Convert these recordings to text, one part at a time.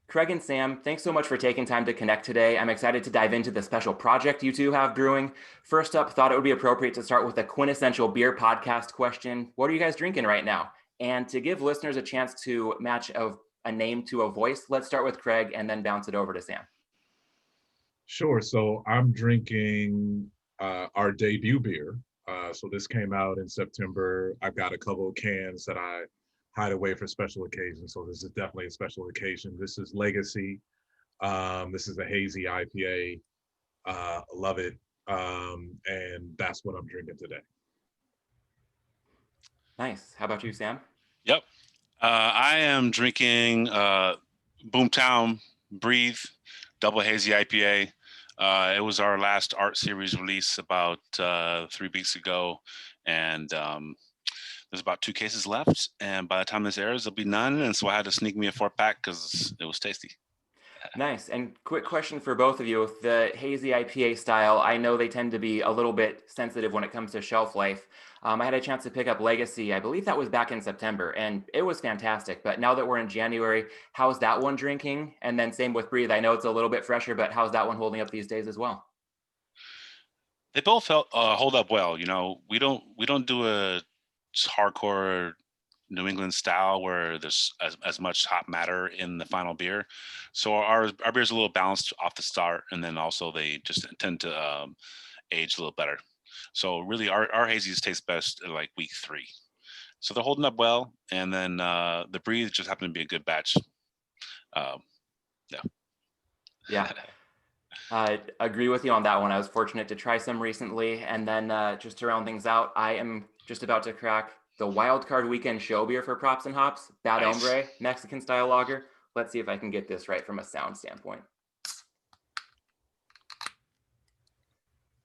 Craig and Sam, thanks so much for taking time to connect today. I'm excited to dive into the special project you two have brewing. First up, thought it would be appropriate to start with a quintessential beer podcast question. What are you guys drinking right now? And to give listeners a chance to match a name to a voice, let's start with Craig and then bounce it over to Sam. Sure. So I'm drinking our debut beer. So this came out in September. I've got a couple of cans that I hide away for special occasions. So this is definitely a special occasion. This is Legacy. This is a hazy IPA. Love it. And that's what I'm drinking today. Nice. How about you, Sam? Yep. I am drinking Boomtown Breathe Double Hazy IPA. It was our last art series release about 3 weeks ago, and there's about 2 cases left. And by the time this airs, there'll be none. And so I had to sneak me a 4-pack because it was tasty. Nice. And quick question for both of you. With the hazy IPA style, I know they tend to be a little bit sensitive when it comes to shelf life. I had a chance to pick up Legacy. I believe that was back in September, and it was fantastic. But now that we're in January, how's that one drinking? And then same with Breathe. I know it's a little bit fresher, but how's that one holding up these days as well? They both hold up well. You know, we don't do a hardcore New England style where there's as much hot matter in the final beer. So our beer is a little balanced off the start, and then also they just tend to age a little better. So really our hazies taste best at like week 3. So they're holding up well. And then the Breathe just happened to be a good batch. Yeah. I agree with you on that one. I was fortunate to try some recently. And then just to round things out, I am just about to crack the Wildcard Weekend show beer for Props and Hops, Bad Nice. Hombre, Mexican style lager. Let's see if I can get this right from a sound standpoint.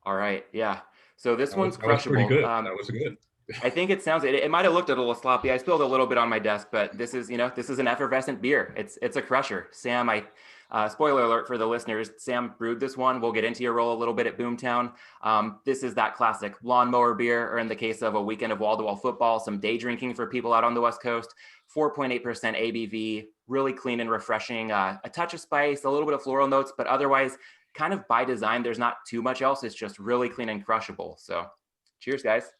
All right. Yeah. So this one's crushable. That was pretty good. That was good. I think it sounds, it might have looked a little sloppy. I spilled a little bit on my desk, but this is an effervescent beer. It's a crusher. Sam, spoiler alert for the listeners, Sam brewed this one. We'll get into your role a little bit at Boomtown. This is that classic lawnmower beer, or in the case of a weekend of wall-to-wall football, some day drinking for people out on the West Coast. 4.8% ABV, really clean and refreshing. A touch of spice, a little bit of floral notes, but otherwise kind of by design, there's not too much else. It's just really clean and crushable. So cheers, guys.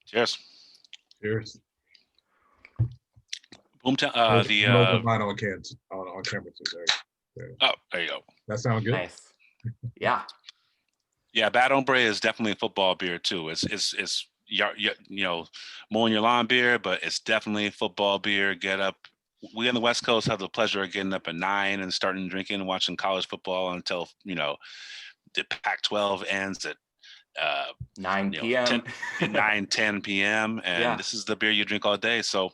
Cheers. Cheers. Boomtown. Mine on cans on camera too. There. Oh, there you go. That sounds good. Nice. Yeah. Yeah, Bad Hombre is definitely a football beer too. It's mowing your lawn beer, but it's definitely a football beer. Get up. We on the West Coast have the pleasure of getting up at 9 and starting drinking and watching college football until the Pac-12 ends at 9 p.m. 10 p.m. And Yeah. This is the beer you drink all day. So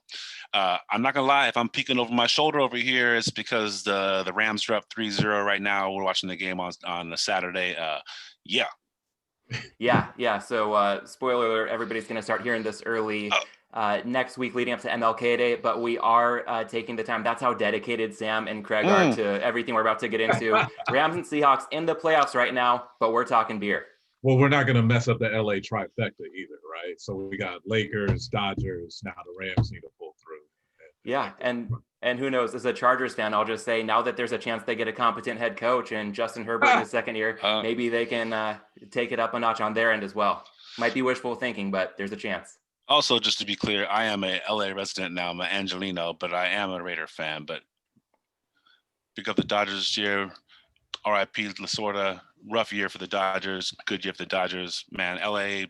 I'm not gonna lie, if I'm peeking over my shoulder over here, it's because the Rams are up 3-0 right now. We're watching the game on a Saturday. Yeah. So spoiler alert, everybody's going to start hearing this early next week leading up to MLK Day, but we are taking the time. That's how dedicated Sam and Craig are to everything we're about to get into. Rams and Seahawks in the playoffs right now, but we're talking beer. Well, we're not going to mess up the LA trifecta either, right? So we got Lakers, Dodgers. Now the Rams need to pull through. Yeah, and who knows? As a Chargers fan, I'll just say now that there's a chance they get a competent head coach and Justin Herbert in his second year, maybe they can take it up a notch on their end as well. Might be wishful thinking, but there's a chance. Also, just to be clear, I am a LA resident now. I'm an Angelino, but I am a Raider fan. But pick up the Dodgers this year. RIP Lasorda. Rough year for the Dodgers. Good year for the Dodgers. Man, LA,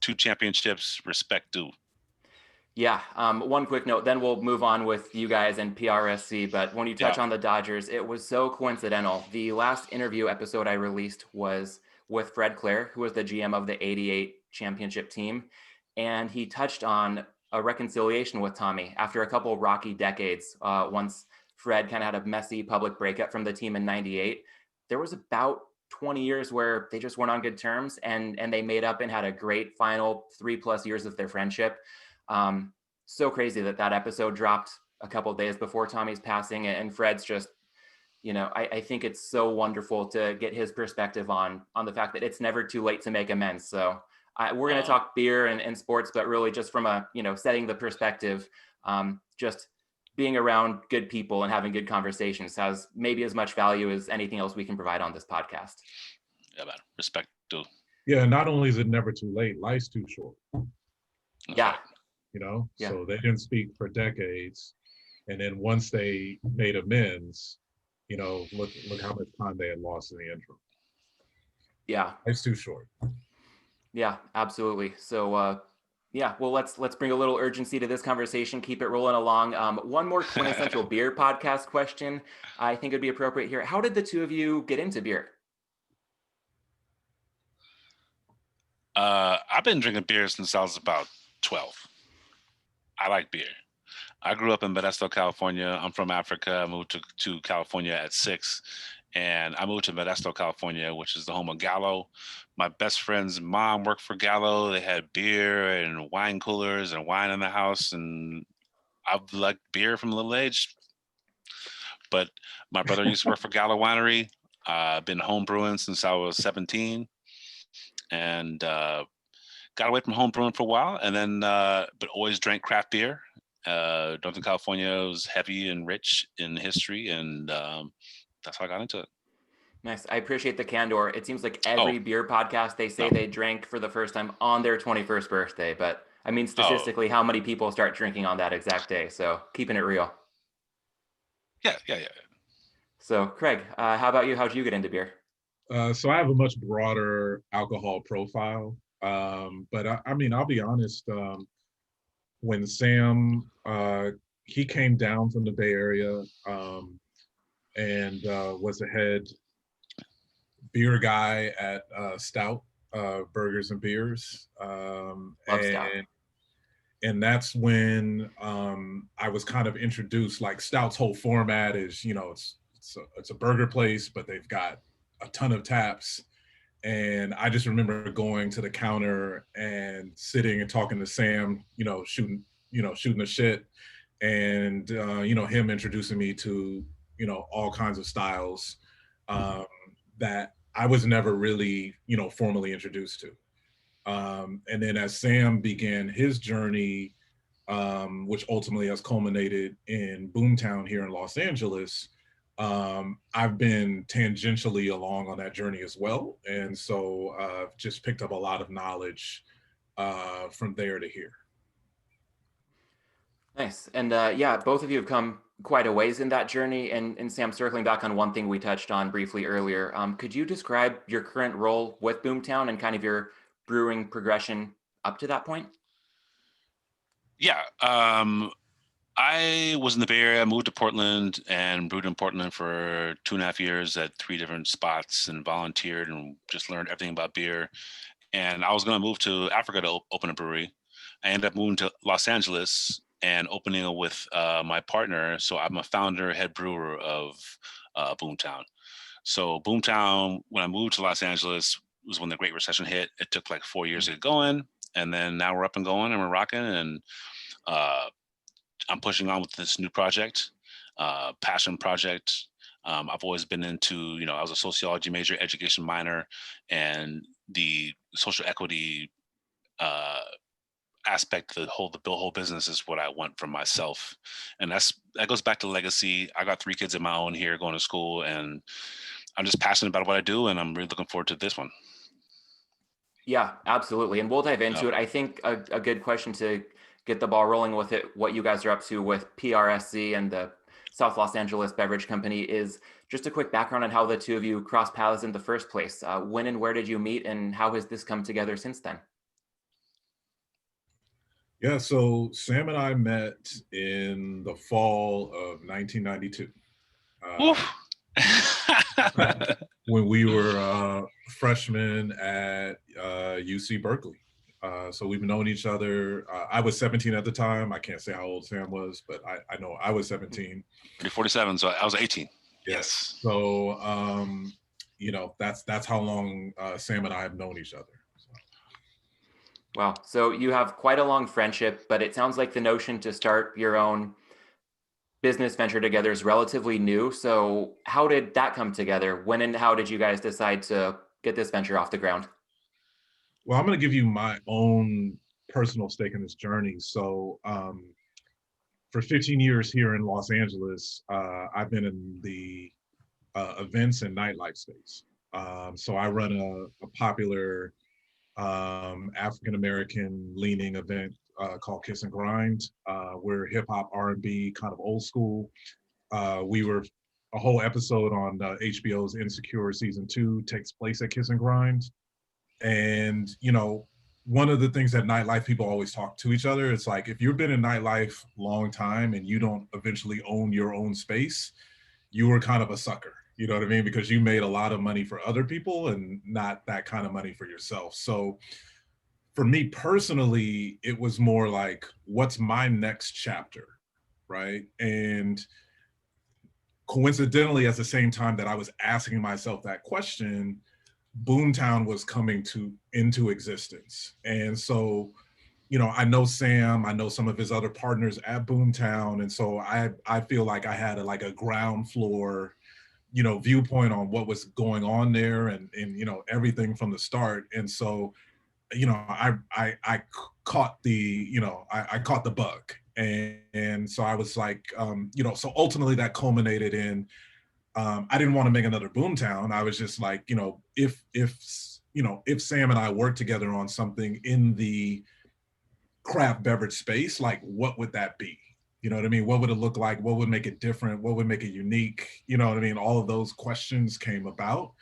2 championships. Respect due. Yeah. One quick note, then we'll move on with you guys and PRSC. But when you touch on the Dodgers, it was so coincidental. The last interview episode I released was with Fred Clare, who was the GM of the '88 championship team. And he touched on a reconciliation with Tommy after a couple of rocky decades. Once Fred kind of had a messy public breakup from the team in '98, there was about 20 years where they just weren't on good terms, and they made up and had a great final 3+ years of their friendship. So crazy that episode dropped a couple of days before Tommy's passing, and Fred's just, I think it's so wonderful to get his perspective on the fact that it's never too late to make amends. So we're going to talk beer and sports, but really just from a, setting the perspective, just being around good people and having good conversations has maybe as much value as anything else we can provide on this podcast. Yeah, man. Respect too. Yeah, not only is it never too late, life's too short. That's Yeah. right. You know, Yeah. so they didn't speak for decades, and then once they made amends, you know, look how much time they had lost in the interim. Yeah. Life's too short. Yeah, absolutely. So yeah, well, let's bring a little urgency to this conversation, keep it rolling along. One more quintessential beer podcast question I think would be appropriate here. How did the two of you get into beer? I've been drinking beer since I was about 12. I like beer. I grew up in Modesto, California. I'm from Africa. I moved to California at 6, and I moved to Modesto, California, which is the home of Gallo. My best friend's mom worked for Gallo. They had beer and wine coolers and wine in the house, and I've liked beer from a little age. But my brother used to work for Gallo Winery. I've been home brewing since I was 17, and got away from home brewing for a while, and then but always drank craft beer. Northern California was heavy and rich in history, and that's how I got into it. Nice. I appreciate the candor. It seems like every beer podcast, they say they drank for the first time on their 21st birthday. But I mean, statistically, how many people start drinking on that exact day? So keeping it real. Yeah. So Craig, how about you? How'd you get into beer? So I have a much broader alcohol profile. But I mean, I'll be honest, when Sam, he came down from the Bay Area and was the head beer guy at Stout Burgers and Beers. Love Stout. And that's when I was kind of introduced, like Stout's whole format is, you know, it's a burger place, but they've got a ton of taps. And I just remember going to the counter and sitting and talking to Sam, shooting the shit, and him introducing me to all kinds of styles that I was never really formally introduced to. And then as Sam began his journey, which ultimately has culminated in Boomtown here in Los Angeles, I've been tangentially along on that journey as well. And so I've just picked up a lot of knowledge from there to here. Nice. And yeah, both of you have come quite a ways in that journey. And Sam, circling back on one thing we touched on briefly earlier, could you describe your current role with Boomtown and kind of your brewing progression up to that point? Yeah. I was in the Bay Area, moved to Portland and brewed in Portland for 2.5 years at 3 different spots and volunteered and just learned everything about beer. And I was going to move to Africa to open a brewery. I ended up moving to Los Angeles and opening it with my partner. So I'm a founder, head brewer of Boomtown. So Boomtown, when I moved to Los Angeles, was when the Great Recession hit. It took like 4 years to get going. And then now we're up and going and we're rocking. And I'm pushing on with this new project, passion project. I've always been into, I was a sociology major, education minor, and the social equity aspect, the whole business is what I want for myself. And that goes back to legacy. I got 3 kids of my own here going to school, and I'm just passionate about what I do, and I'm really looking forward to this one. Yeah, absolutely. And we'll dive into it. I think a good question to get the ball rolling with it, what you guys are up to with PRSC and the South Los Angeles Beverage Company, is just a quick background on how the two of you crossed paths in the first place. When and where did you meet, and how has this come together since then? Yeah, so Sam and I met in the fall of 1992. When we were freshmen at UC Berkeley. So we've known each other. I was 17 at the time. I can't say how old Sam was, but I know I was 17. You're 47, so I was 18. Yes. So, that's how long Sam and I have known each other. So. Wow. So you have quite a long friendship, but it sounds like the notion to start your own business venture together is relatively new. So how did that come together? When and how did you guys decide to get this venture off the ground? Well, I'm going to give you my own personal stake in this journey. So for 15 years here in Los Angeles, I've been in the events and nightlife space. So I run a popular African American leaning event called Kiss and Grind. We're hip hop, R&B, kind of old school. We were a whole episode on HBO's Insecure season 2 takes place at Kiss and Grind. And one of the things that nightlife people always talk to each other, it's like if you've been in nightlife long time and you don't eventually own your own space, you were kind of a sucker. You know what I mean? Because you made a lot of money for other people and not that kind of money for yourself. So for me personally, it was more like, what's my next chapter, right? And coincidentally, at the same time that I was asking myself that question, Boomtown was coming into existence. And so, I know Sam, I know some of his other partners at Boomtown. And so I feel like I had a ground floor, viewpoint on what was going on there and everything from the start. And so, I caught I caught the bug. And so I was like, so ultimately that culminated in, I didn't want to make another Boomtown. I was just like, if Sam and I work together on something in the craft beverage space, like what would that be? You know what I mean? What would it look like? What would make it different? What would make it unique? You know what I mean? All of those questions came about.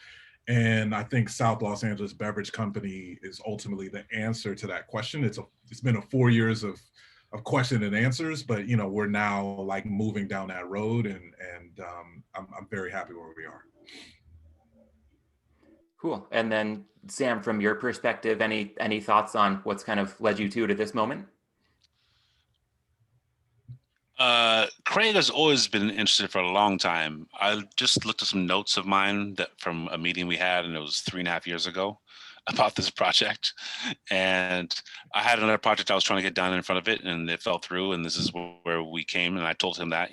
And I think South Los Angeles Beverage Company is ultimately the answer to that question. It's been 4 years of question and answers, but we're now like moving down that road, and I'm very happy where we are. Cool. And then Sam, from your perspective, any thoughts on what's kind of led you to this moment? Craig has always been interested for a long time. I just looked at some notes of mine that from a meeting we had, and it was 3.5 years ago, about this project. And I had another project I was trying to get done in front of it, and it fell through. And this is where we came. And I told him that,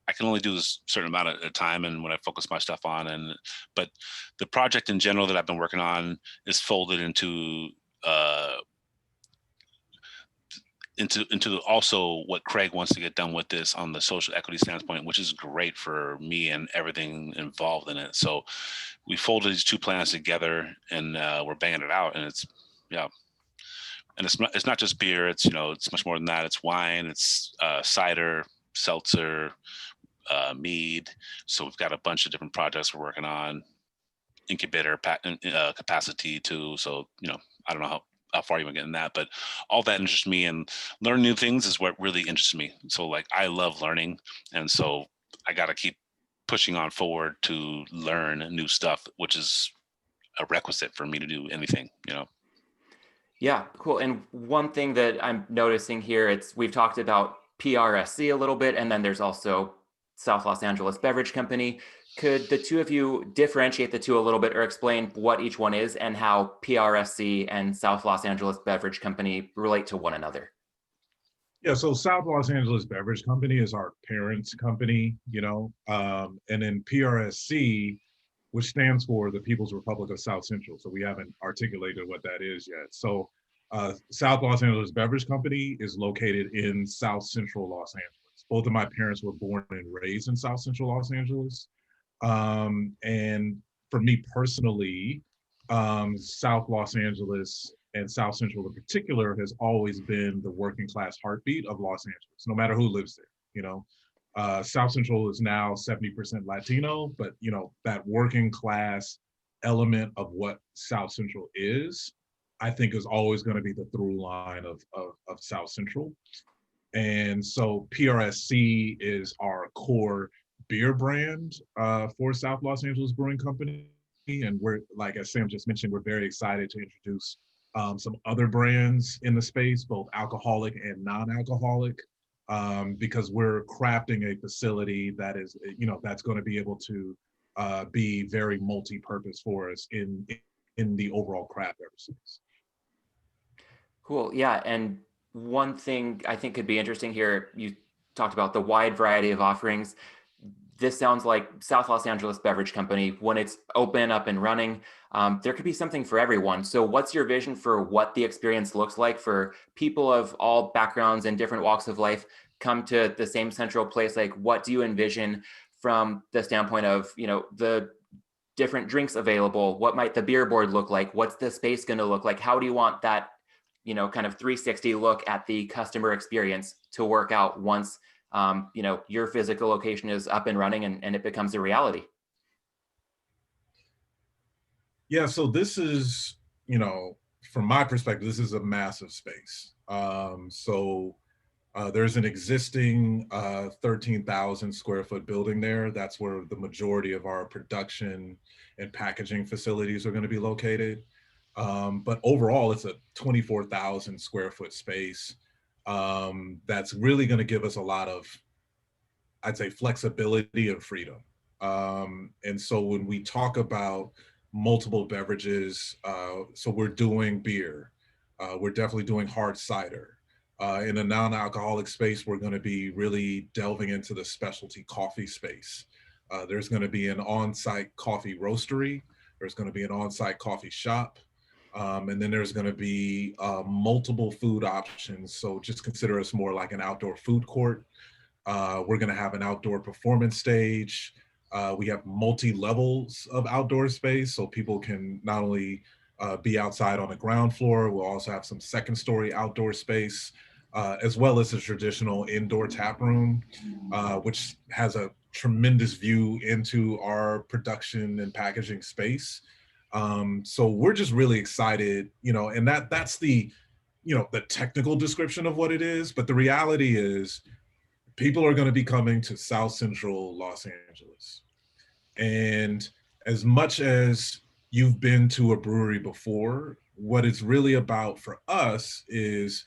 I can only do this certain amount of time and when I focus my stuff on. But the project in general that I've been working on is folded into also what Craig wants to get done with this on the social equity standpoint, which is great for me and everything involved in it. So we folded these two plans together, and we're banging it out. And it's not just beer. It's it's much more than that. It's wine. It's cider, seltzer, mead. So we've got a bunch of different projects we're working on. Incubator capacity too. So I don't know how far you want to get in that, but all that interests me, and learning new things is what really interests me. So like I love learning, and so I got to keep pushing on forward to learn new stuff, which is a requisite for me to do anything. Yeah, cool. And one thing that I'm noticing here, we've talked about PRSC a little bit, and then there's also South Los Angeles Beverage Company. Could the two of you differentiate the two a little bit, or explain what each one is and how PRSC and South Los Angeles Beverage Company relate to one another? Yeah, so South Los Angeles Beverage Company is our parent company, and then PRSC, which stands for the People's Republic of South Central. So we haven't articulated what that is yet. So South Los Angeles Beverage Company is located in South Central Los Angeles. Both of my parents were born and raised in South Central Los Angeles. And for me personally, South Los Angeles and South Central in particular has always been the working class heartbeat of Los Angeles, no matter who lives there. South Central is now 70% Latino, but that working class element of what South Central is, I think is always going to be the through line of South Central. And so PRSC is our core beer brand for South Los Angeles Brewing Company. And we're, like as Sam just mentioned, we're very excited to introduce some other brands in the space, both alcoholic and non-alcoholic, because we're crafting a facility that is, that's going to be able to be very multi-purpose for us in the overall craft beverage space. Cool. Yeah. And one thing I think could be interesting here, you talked about the wide variety of offerings. This sounds like South Los Angeles Beverage Company, when it's open, up and running, there could be something for everyone. So what's your vision for what the experience looks like for people of all backgrounds and different walks of life come to the same central place? Like, what do you envision from the standpoint of, the different drinks available? What might the beer board look like? What's the space going to look like? How do you want that, kind of 360 look at the customer experience to work out once, your physical location is up and running and it becomes a reality? Yeah, so this is, from my perspective, this is a massive space. There's an existing 13,000 square foot building there. That's where the majority of our production and packaging facilities are going to be located. But overall, it's a 24,000 square foot space that's really going to give us a lot of, I'd say, flexibility and freedom. And so when we talk about multiple beverages, so we're doing beer, we're definitely doing hard cider. In a non-alcoholic space, we're going to be really delving into the specialty coffee space. There's going to be an on-site coffee roastery. There's going to be an on-site coffee shop. And then there's going to be multiple food options. So just consider us more like an outdoor food court. We're going to have an outdoor performance stage. We have multi-levels of outdoor space, so people can not only be outside on the ground floor, we'll also have some second story outdoor space, as well as a traditional indoor tap room, which has a tremendous view into our production and packaging space. So we're just really excited, and that's the, the technical description of what it is, but the reality is people are going to be coming to South Central Los Angeles. And as much as you've been to a brewery before, what it's really about for us is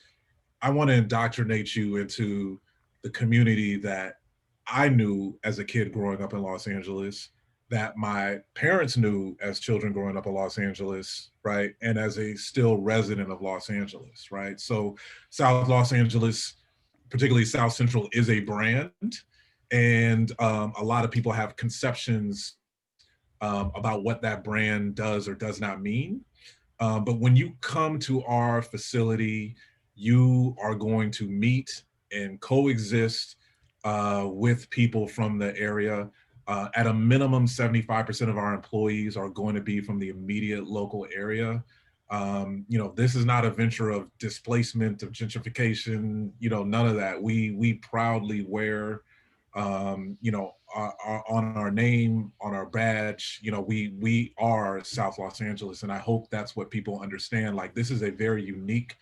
I want to indoctrinate you into the community that I knew as a kid growing up in Los Angeles, that my parents knew as children growing up in Los Angeles, right? And as a still resident of Los Angeles, right? So South Los Angeles, particularly South Central, is a brand. And a lot of people have conceptions about what that brand does or does not mean. But when you come to our facility, you are going to meet and coexist with people from the area. At a minimum, 75% of our employees are going to be from the immediate local area. This is not a venture of displacement, of gentrification, none of that. We proudly wear, on our name, on our badge, we are South Los Angeles. And I hope that's what people understand. Like, this is a very unique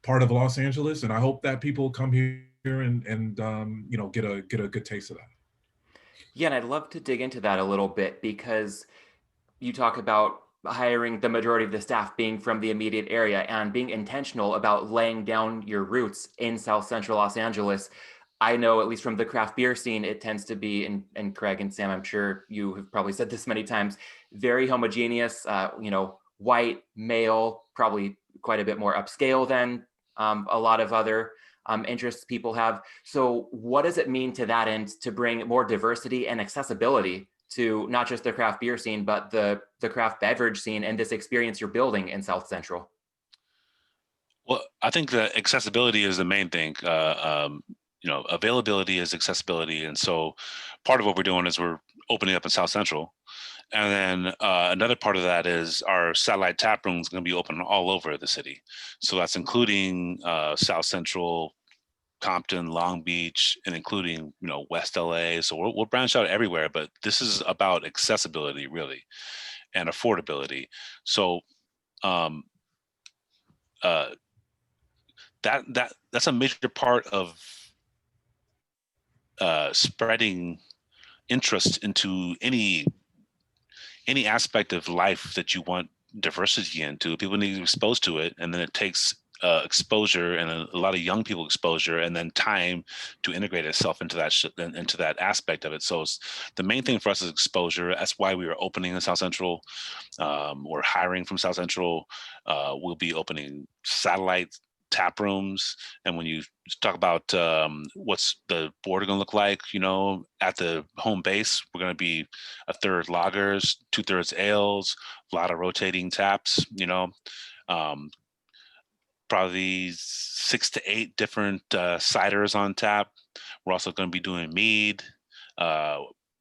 part of Los Angeles. And I hope that people come here and get a good taste of that. Yeah, and I'd love to dig into that a little bit, because you talk about hiring the majority of the staff being from the immediate area and being intentional about laying down your roots in South Central Los Angeles. I know, at least from the craft beer scene, it tends to be, and Craig and Sam, I'm sure you have probably said this many times, very homogeneous, white, male, probably quite a bit more upscale than a lot of other interests people have. So what does it mean to that end to bring more diversity and accessibility to not just the craft beer scene, but the craft beverage scene and this experience you're building in South Central? Well, I think that accessibility is the main thing. Availability is accessibility. And so part of what we're doing is we're opening up in South Central. And then another part of that is our satellite tap room is going to be open all over the city. So that's including South Central, Compton, Long Beach, and including, West LA. So we'll branch out everywhere, but this is about accessibility really, and affordability. So that's a major part of spreading interest into any aspect of life that you want diversity into. People need to be exposed to it, and then it takes exposure and a lot of young people exposure, and then time to integrate itself into that aspect of it. So the main thing for us is exposure. That's why we are opening in South Central. We're hiring from South Central. We'll be opening satellite tap rooms. And when you talk about what's the board going to look like, at the home base, we're going to be a third lagers, 2/3 ales, a lot of rotating taps, probably 6 to 8 different ciders on tap. We're also going to be doing mead,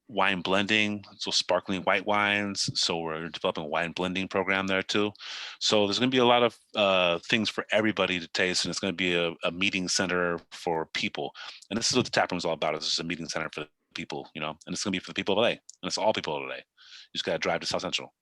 wine blending, so sparkling white wines. So we're developing a wine blending program there too. So there's going to be a lot of things for everybody to taste, and it's going to be a meeting center for people. And this is what the tap room is all about. It's just a meeting center for people, you know, and it's going to be for the people of LA, and it's all people of LA. You just got to drive to South Central.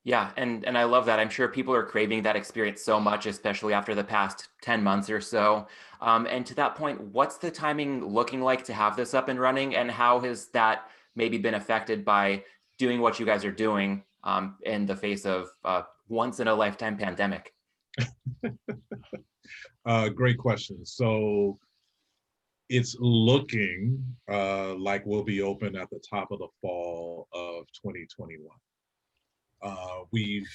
Yeah, and I love that. I'm sure people are craving that experience so much, especially after the past 10 months or so. And to that point, what's the timing looking like to have this up and running, and how has that maybe been affected by doing what you guys are doing in the face of once in a lifetime pandemic? Great question. So it's looking like we'll be open at the top of the fall of 2021. We've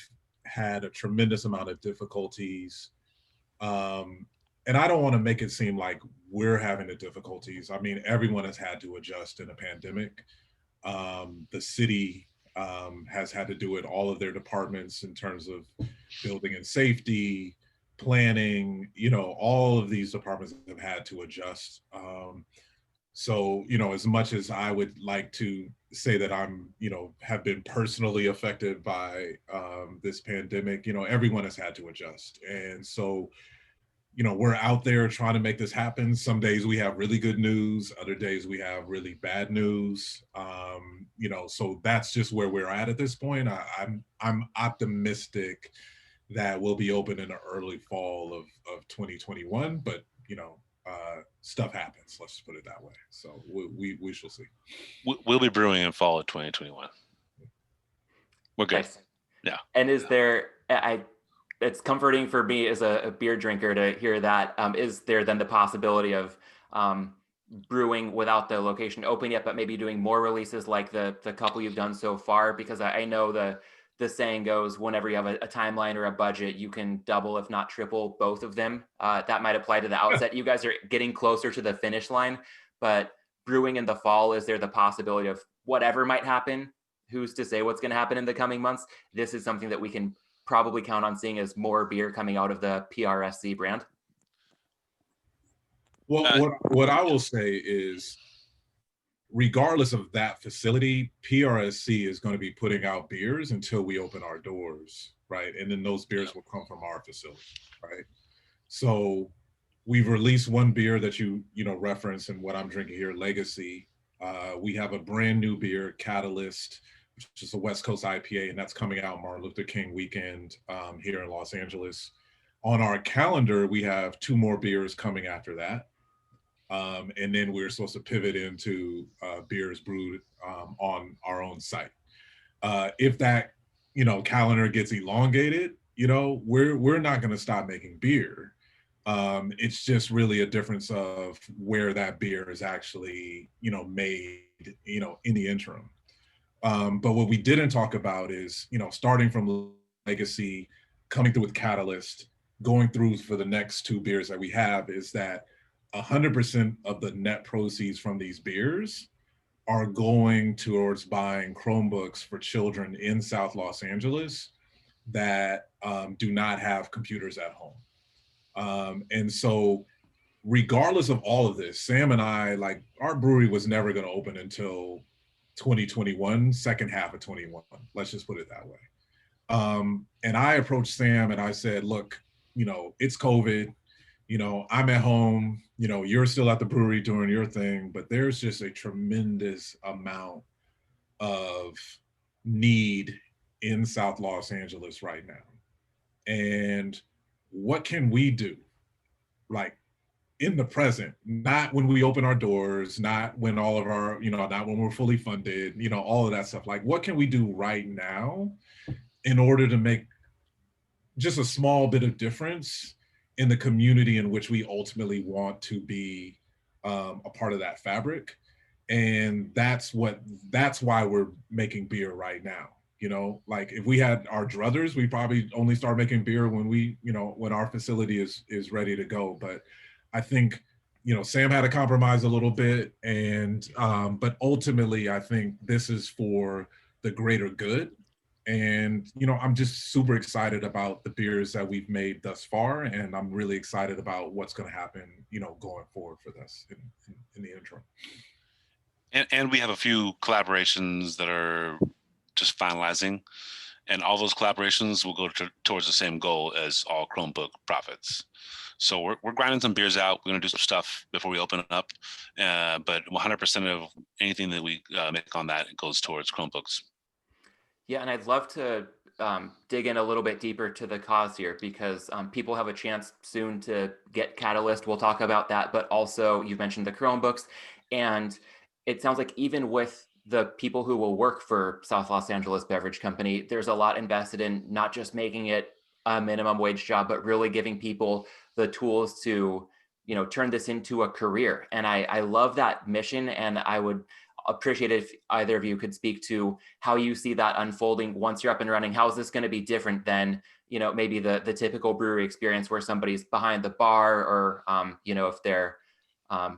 had a tremendous amount of difficulties. And I don't want to make it seem like we're having the difficulties. I mean, everyone has had to adjust in a pandemic. The city has had to do it, all of their departments in terms of building and safety, planning, you know, all of these departments have had to adjust. So, you know, as much as I would like to say that I'm, you know, have been personally affected by this pandemic, you know, everyone has had to adjust. And so, you know, we're out there trying to make this happen. Some days we have really good news, other days we have really bad news. You know, so that's just where we're at this point. I'm optimistic that we'll be open in the early fall of 2021, but you know, stuff happens. Let's just put it that way. So we shall see. We'll be brewing in fall of 2021. We're good. Nice. Yeah. And is there, it's comforting for me as a beer drinker to hear that. Is there then the possibility of brewing without the location open yet, but maybe doing more releases like the couple you've done so far? Because I know the saying goes, whenever you have a timeline or a budget, you can double, if not triple, both of them. That might apply to the outset. You guys are getting closer to the finish line, but brewing in the fall, is there the possibility of whatever might happen? Who's to say what's going to happen in the coming months? This is something that we can probably count on seeing as more beer coming out of the PRSC brand. Well, what I will say is, regardless of that facility, PRSC is going to be putting out beers until we open our doors, right? And then those beers will come from our facility, right? So we've released one beer that you know reference, and what I'm drinking here, Legacy. We have a brand new beer, Catalyst, which is a West Coast IPA, and that's coming out Martin Luther King weekend here in Los Angeles. On our calendar, we have 2 more beers coming after that. And then we're supposed to pivot into beers brewed on our own site. If that, you know, calendar gets elongated, you know, we're not going to stop making beer. It's just really a difference of where that beer is actually, you know, made, you know, in the interim. But what we didn't talk about is, you know, starting from Legacy, coming through with Catalyst, going through for the next 2 beers that we have, is that 100% of the net proceeds from these beers are going towards buying Chromebooks for children in South Los Angeles that do not have computers at home. And so regardless of all of this, Sam and I, like, our brewery was never going to open until 2021, second half of 21. Let's just put it that way. And I approached Sam and I said, look, you know, it's COVID. You know, I'm at home, you know, you're still at the brewery doing your thing, but there's just a tremendous amount of need in South Los Angeles right now. And what can we do? Like, in the present, not when we open our doors, not when all of our, you know, not when we're fully funded, you know, all of that stuff. Like, what can we do right now in order to make just a small bit of difference in the community in which we ultimately want to be a part of that fabric? And that's why we're making beer right now. You know, like, if we had our druthers, we probably only start making beer when we, you know, when our facility is ready to go. But I think, you know, Sam had to compromise a little bit, and but ultimately I think this is for the greater good. And, I'm just super excited about the beers that we've made thus far. And I'm really excited about what's going to happen, going forward for this in the interim. And we have a few collaborations that are just finalizing. And all those collaborations will go towards the same goal as all Chromebook profits. So we're grinding some beers out. We're going to do some stuff before we open it up. But 100% of anything that we make on that goes towards Chromebooks. Yeah, and I'd love to dig in a little bit deeper to the cause here, because people have a chance soon to get Catalyst. We'll talk about that, but also you've mentioned the Chromebooks, and it sounds like even with the people who will work for South Los Angeles Beverage Company, there's a lot invested in not just making it a minimum wage job, but really giving people the tools to, turn this into a career. And I love that mission, and I would appreciate it if either of you could speak to how you see that unfolding once you're up and running. How is this going to be different than, maybe the typical brewery experience where somebody's behind the bar, or, if they're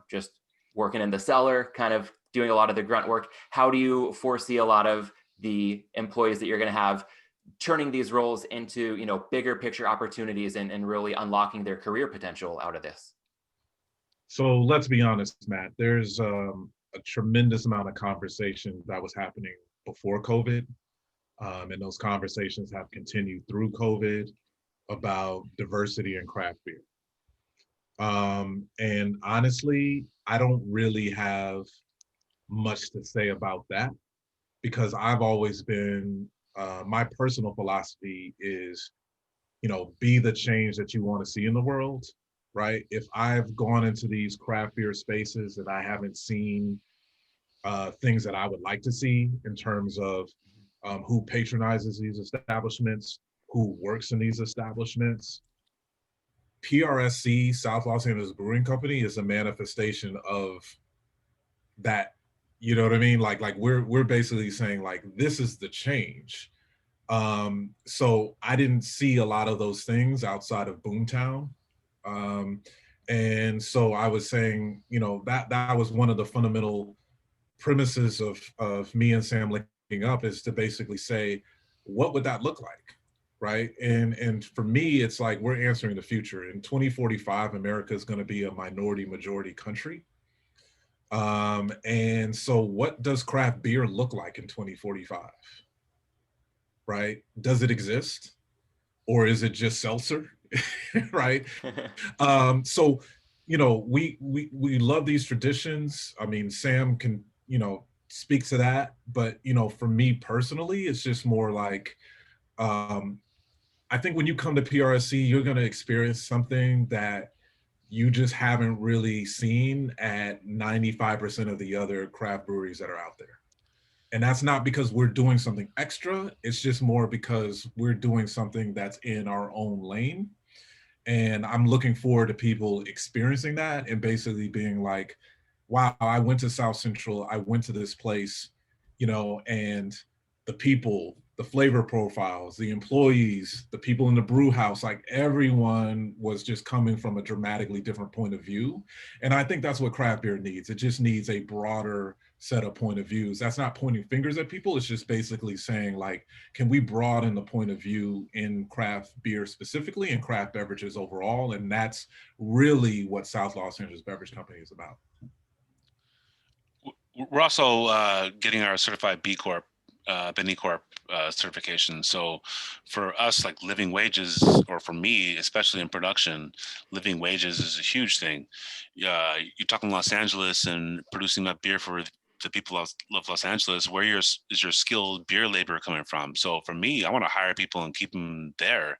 just working in the cellar, kind of doing a lot of the grunt work? How do you foresee a lot of the employees that you're going to have turning these roles into, bigger picture opportunities and really unlocking their career potential out of this? So let's be honest, Matt, there's a tremendous amount of conversation that was happening before COVID. And those conversations have continued through COVID about diversity in craft beer. And honestly, I don't really have much to say about that, because I've always been, my personal philosophy is, be the change that you want to see in the world, right? If I've gone into these craft beer spaces and I haven't seen things that I would like to see in terms of who patronizes these establishments, who works in these establishments, PRSC, South Los Angeles Brewing Company, is a manifestation of that. You know what I mean? Like we're basically saying, like, this is the change. So I didn't see a lot of those things outside of Boomtown. And so I was saying, that was one of the fundamental premises of me and Sam linking up, is to basically say, what would that look like? Right. And for me, it's like, we're answering the future. In 2045, America is going to be a minority majority country. And so what does craft beer look like in 2045? Right? Does it exist? Or is it just seltzer? Right? So, we love these traditions. I mean, Sam can, speak to that. But, for me personally, it's just more like, I think when you come to PRSC, you're going to experience something that you just haven't really seen at 95% of the other craft breweries that are out there. And that's not because we're doing something extra. It's just more because we're doing something that's in our own lane. And I'm looking forward to people experiencing that and basically being like, wow, I went to South Central, I went to this place, and the people, the flavor profiles, the employees, the people in the brew house, like, everyone was just coming from a dramatically different point of view. And I think that's what craft beer needs. It just needs a broader set of point of views. That's not pointing fingers at people. It's just basically saying, like, can we broaden the point of view in craft beer specifically and craft beverages overall? And that's really what South Los Angeles Beverage Company is about. We're also getting our certified B Corp, B Corp certification. So for us, like, living wages, or for me, especially in production, living wages is a huge thing. You're talking Los Angeles and producing that beer for the people of Los Angeles. Where is your skilled beer labor coming from? So for me, I want to hire people and keep them there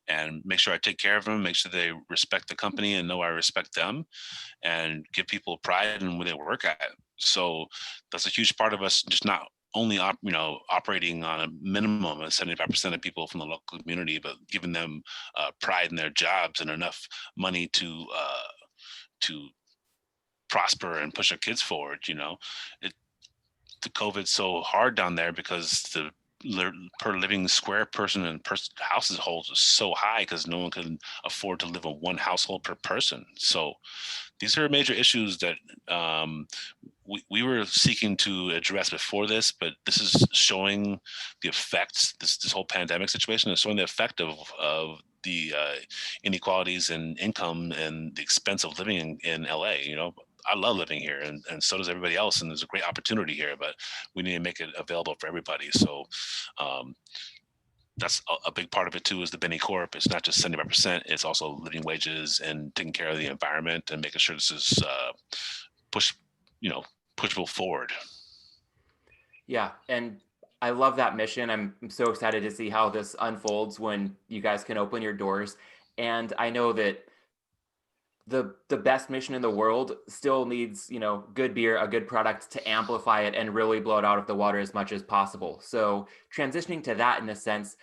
and make sure I take care of them, make sure they respect the company and know I respect them, and give people pride in where they work at. So that's a huge part of us, just not only operating on a minimum of 75% of people from the local community, but giving them pride in their jobs and enough money to prosper and push their kids forward. The COVID's so hard down there because the per living square person and household is so high because no one can afford to live in one household per person. So these are major issues that we were seeking to address before this, but this is showing the effects. This whole pandemic situation is showing the effect of the inequalities in income and the expense of living in LA. You know, I love living here, and so does everybody else, and there's a great opportunity here, but we need to make it available for everybody. So that's a big part of it too, is the Benny Corp. It's not just 75%, it's also living wages and taking care of the environment and making sure this is push people forward. Yeah, and I love that mission. I'm so excited to see how this unfolds when you guys can open your doors. And I know that the best mission in the world still needs, good beer, a good product to amplify it and really blow it out of the water as much as possible. So transitioning to that in a sense,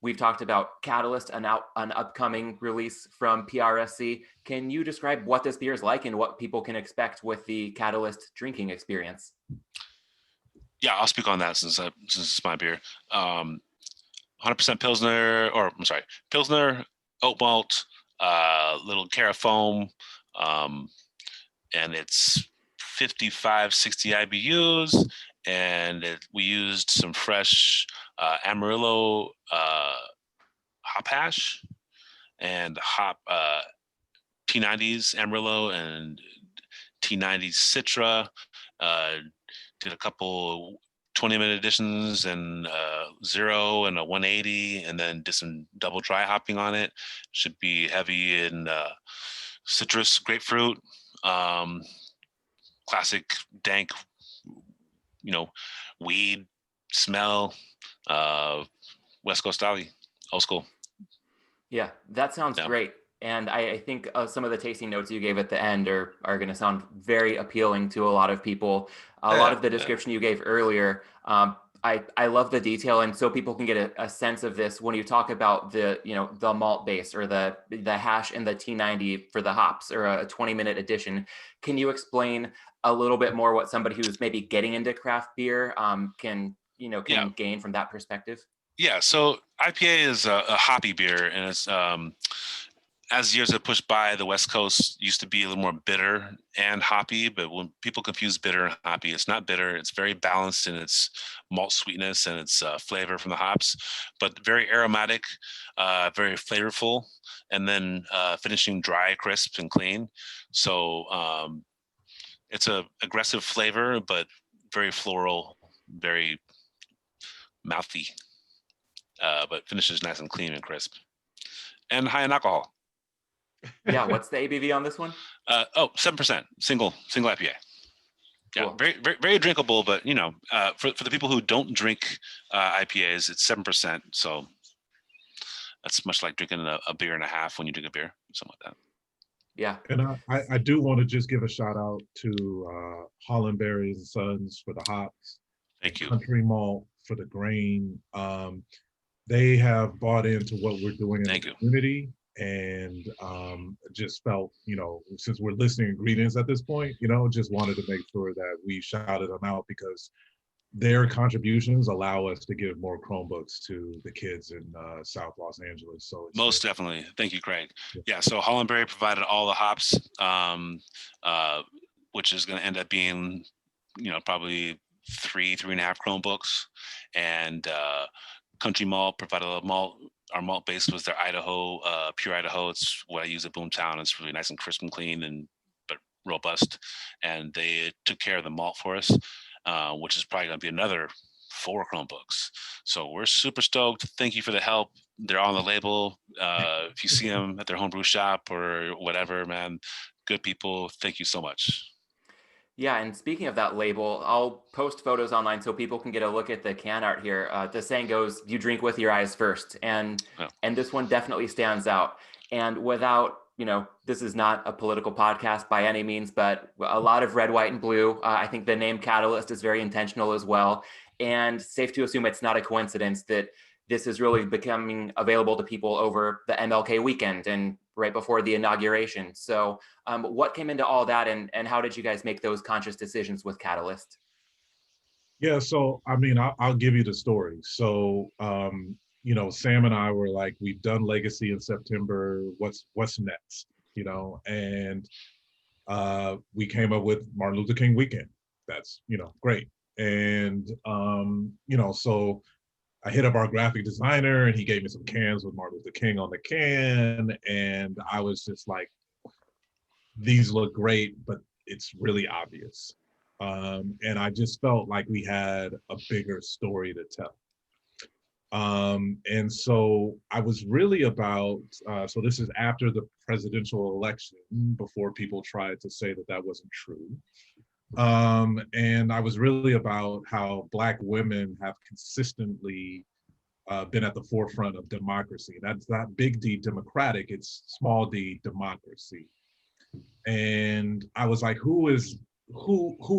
we've talked about Catalyst, an upcoming release from PRSC. Can you describe what this beer is like and what people can expect with the Catalyst drinking experience? Yeah, I'll speak on that since it's my beer. 100% Pilsner, oat malt, little carafoam, and it's 55, 60 IBUs. And we used some fresh Amarillo hop hash and hop T90s Amarillo and T90s Citra. Did a couple 20-minute additions and 0 and a 180, and then did some double dry hopping on it. Should be heavy in citrus, grapefruit, classic dank, weed smell, West Coast style, old school. Yeah, that sounds great. And I think some of the tasting notes you gave at the end are going to sound very appealing to a lot of people. A lot of the description you gave earlier, I love the detail, and so people can get a sense of this when you talk about the malt base or the hash and the T90 for the hops or a 20-minute addition. Can you explain a little bit more what somebody who's maybe getting into craft beer can gain from that perspective? Yeah, so IPA is a hoppy beer, and it's as years have pushed by, the West Coast used to be a little more bitter and hoppy, but when people confuse bitter and hoppy, it's not bitter. It's very balanced in its malt sweetness and its flavor from the hops, but very aromatic, very flavorful, and then finishing dry, crisp, and clean. So it's a aggressive flavor, but very floral, very mouthy, but finishes nice and clean and crisp, and high in alcohol. Yeah, what's the ABV on this one? 7%, single IPA. Yeah, cool. Very, very, very drinkable, but for the people who don't drink IPAs, it's 7%. So that's much like drinking a beer and a half when you drink a beer, something like that. Yeah. And I do want to just give a shout out to Holland Berries and Sons for the hops. Thank you. Country Malt for the grain. They have bought into what we're doing in the community. And just felt, since we're listing ingredients at this point, just wanted to make sure that we shouted them out because their contributions allow us to give more Chromebooks to the kids in South Los Angeles. So it's most definitely. Thank you, Craig. Yeah, so Hollandberry provided all the hops, which is going to end up being, probably 3.5 Chromebooks. And Country Malt provided a malt. Our malt base was their Idaho, pure Idaho. It's what I use at Boomtown. It's really nice and crisp and clean, but robust. And they took care of the malt for us, which is probably going to be another 4 Chromebooks. So we're super stoked. Thank you for the help. They're on the label. If you see them at their homebrew shop or whatever, man, good people. Thank you so much. Yeah, and speaking of that label, I'll post photos online so people can get a look at the can art here. The saying goes, "You drink with your eyes first," and this one definitely stands out. And without, this is not a political podcast by any means, but a lot of red, white, and blue. I think the name Catalyst is very intentional as well, and safe to assume it's not a coincidence that this is really becoming available to people over the MLK weekend and right before the inauguration. So what came into all that, and how did you guys make those conscious decisions with Catalyst? Yeah, so I mean, I'll give you the story. So Sam and I were like, we've done Legacy in September. What's next? And We came up with Martin Luther King Weekend. That's, great. And, so I hit up our graphic designer and he gave me some cans with Martin Luther King on the can. And I was just like, these look great, but it's really obvious. And I just felt like we had a bigger story to tell. And so I was really about, so this is after the presidential election, before people tried to say that that wasn't true. And I was really about how Black women have consistently been at the forefront of democracy. That's not big D democratic, it's small d democracy. And I was like, who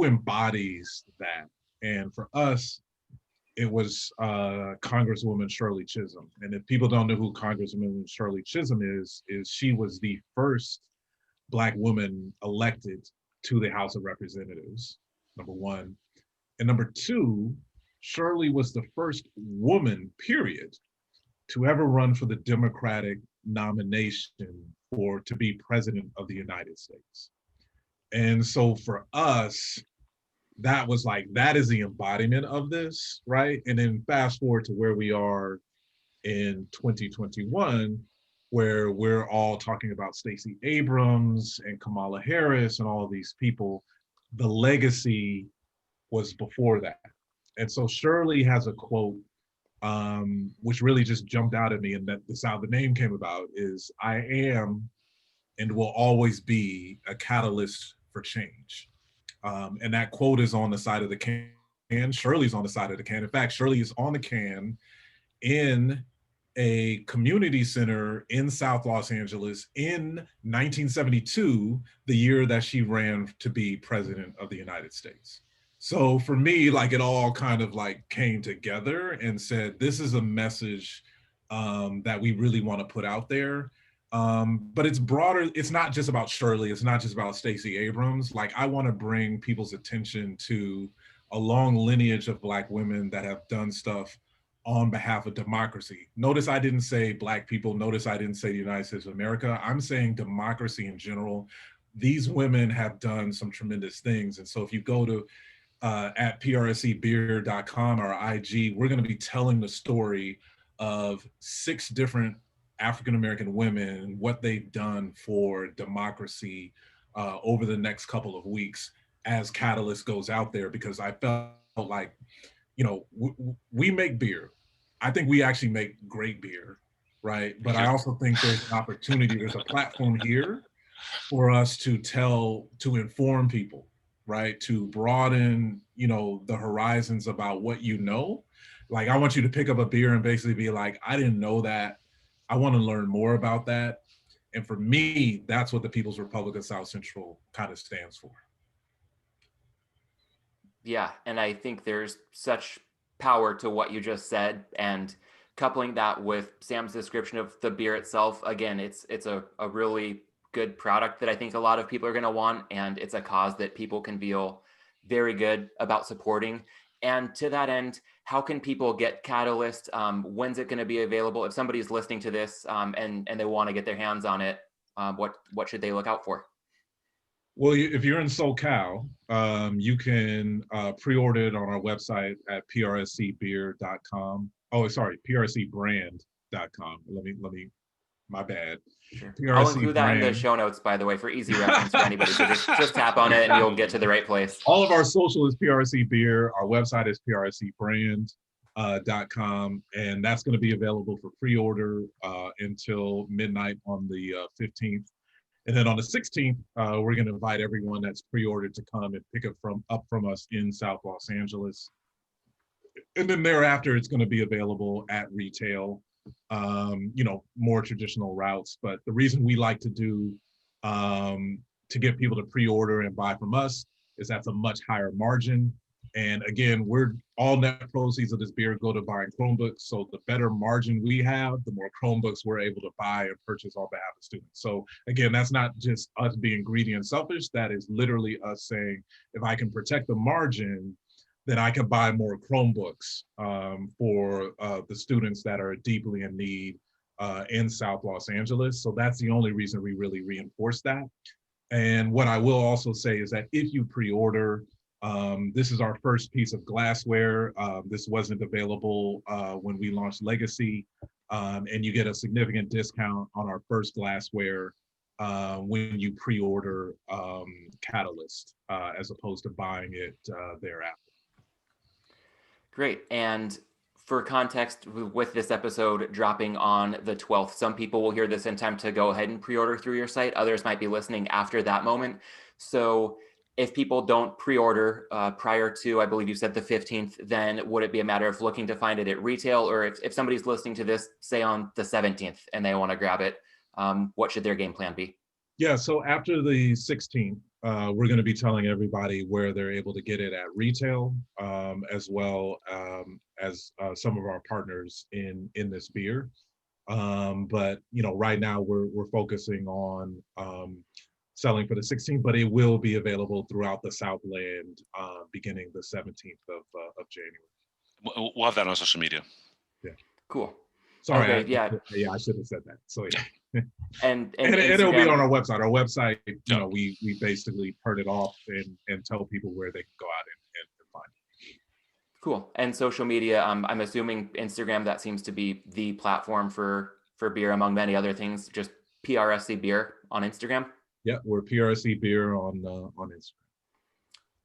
embodies that? And for us, it was Congresswoman Shirley Chisholm. And if people don't know who Congresswoman Shirley Chisholm is she was the first Black woman elected to the House of Representatives, number one. And number two, Shirley was the first woman, period, to ever run for the Democratic nomination to be president of the United States. And so for us, that was like, that is the embodiment of this, right? And then fast forward to where we are in 2021, where we're all talking about Stacey Abrams and Kamala Harris and all of these people. The legacy was before that. And so Shirley has a quote, which really just jumped out at me, and that's how the name came about, is I am and will always be a catalyst for change. And that quote is on the side of the can. Shirley's on the side of the can. In fact, Shirley is on the can in a community center in South Los Angeles in 1972, the year that she ran to be president of the United States. So for me, like, it all kind of like came together and said, this is a message that we really want to put out there. But it's broader. It's not just about Shirley. It's not just about Stacey Abrams. Like, I want to bring people's attention to a long lineage of Black women that have done stuff on behalf of democracy. Notice I didn't say Black people. Notice I didn't say the United States of America. I'm saying democracy in general. These women have done some tremendous things. And so if you go to at PRSCbeer.com or IG, we're going to be telling the story of 6 different African-American women, what they've done for democracy over the next couple of weeks as Catalyst goes out there, because I felt like, we make beer. I think we actually make great beer, right? But I also think there's an opportunity, there's a platform here for us to inform people, right? To broaden, the horizons about what you know. Like, I want you to pick up a beer and basically be like, I didn't know that. I want to learn more about that. And for me, that's what the People's Republic of South Central kind of stands for. Yeah, and I think there's such power to what you just said, and coupling that with Sam's description of the beer itself, again, it's a really good product that I think a lot of people are going to want, and it's a cause that people can feel very good about supporting. And to that end, how can people get Catalyst? When's it going to be available? If somebody's listening to this and they want to get their hands on it, what should they look out for? Well, if you're in SoCal, you can pre-order it on our website at PRSCbeer.com. Oh, sorry, PRSCbrand.com. Let me, my bad. Sure. PRSC I'll include that in the brand. show notes, by the way, for easy reference for anybody. So just tap on it and you'll get to the right place. All of our social is PRSC Beer. Our website is PRSCbrand.com, and that's going to be available for pre-order until midnight on the 15th. And then on the 16th, we're going to invite everyone that's pre-ordered to come and pick it up from us in South Los Angeles. And then thereafter, it's going to be available at retail, more traditional routes. But the reason we like to do, to get people to pre-order and buy from us, is that's a much higher margin. And again, we're all net proceeds of this beer go to buying Chromebooks. So the better margin we have, the more Chromebooks we're able to buy and purchase on behalf of students. So again, that's not just us being greedy and selfish. That is literally us saying, if I can protect the margin, then I can buy more Chromebooks for the students that are deeply in need in South Los Angeles. So that's the only reason we really reinforce that. And what I will also say is that if you pre-order, this is our first piece of glassware. This wasn't available when we launched Legacy, and you get a significant discount on our first glassware when you pre-order Catalyst, as opposed to buying it thereafter. Great. And for context, with this episode dropping on the 12th, some people will hear this in time to go ahead and pre-order through your site. Others might be listening after that moment. So if people don't pre-order prior to, I believe you said the 15th, then would it be a matter of looking to find it at retail? Or if somebody's listening to this, say on the 17th, and they want to grab it, what should their game plan be? Yeah, so after the 16th, we're going to be telling everybody where they're able to get it at retail, as well as some of our partners in this beer. But right now we're focusing on selling for the 16th, but it will be available throughout the Southland beginning the 17th of January. We'll have that on social media. Yeah. Cool. Sorry. Okay, yeah, I should have said that. So yeah. and it'll be on our website. Our website, we basically turn it off and tell people where they can go out and find it. Cool. And social media, I'm assuming Instagram, that seems to be the platform for beer, among many other things. Just PRSC Beer on Instagram. Yeah, we're PRSC Beer on Instagram.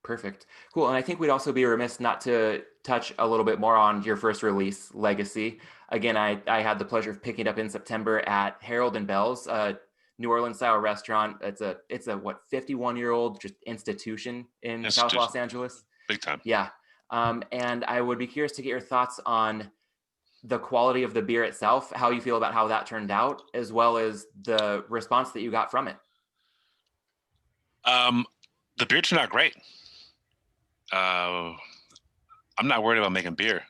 Perfect. Cool. And I think we'd also be remiss not to touch a little bit more on your first release, Legacy. Again, I had the pleasure of picking it up in September at Harold and Bell's, New Orleans style restaurant. It's a 51-year-old just institution in South Los Angeles. Big time. Yeah. And I would be curious to get your thoughts on the quality of the beer itself, how you feel about how that turned out, as well as the response that you got from it. The beer turned out great. I'm not worried about making beer.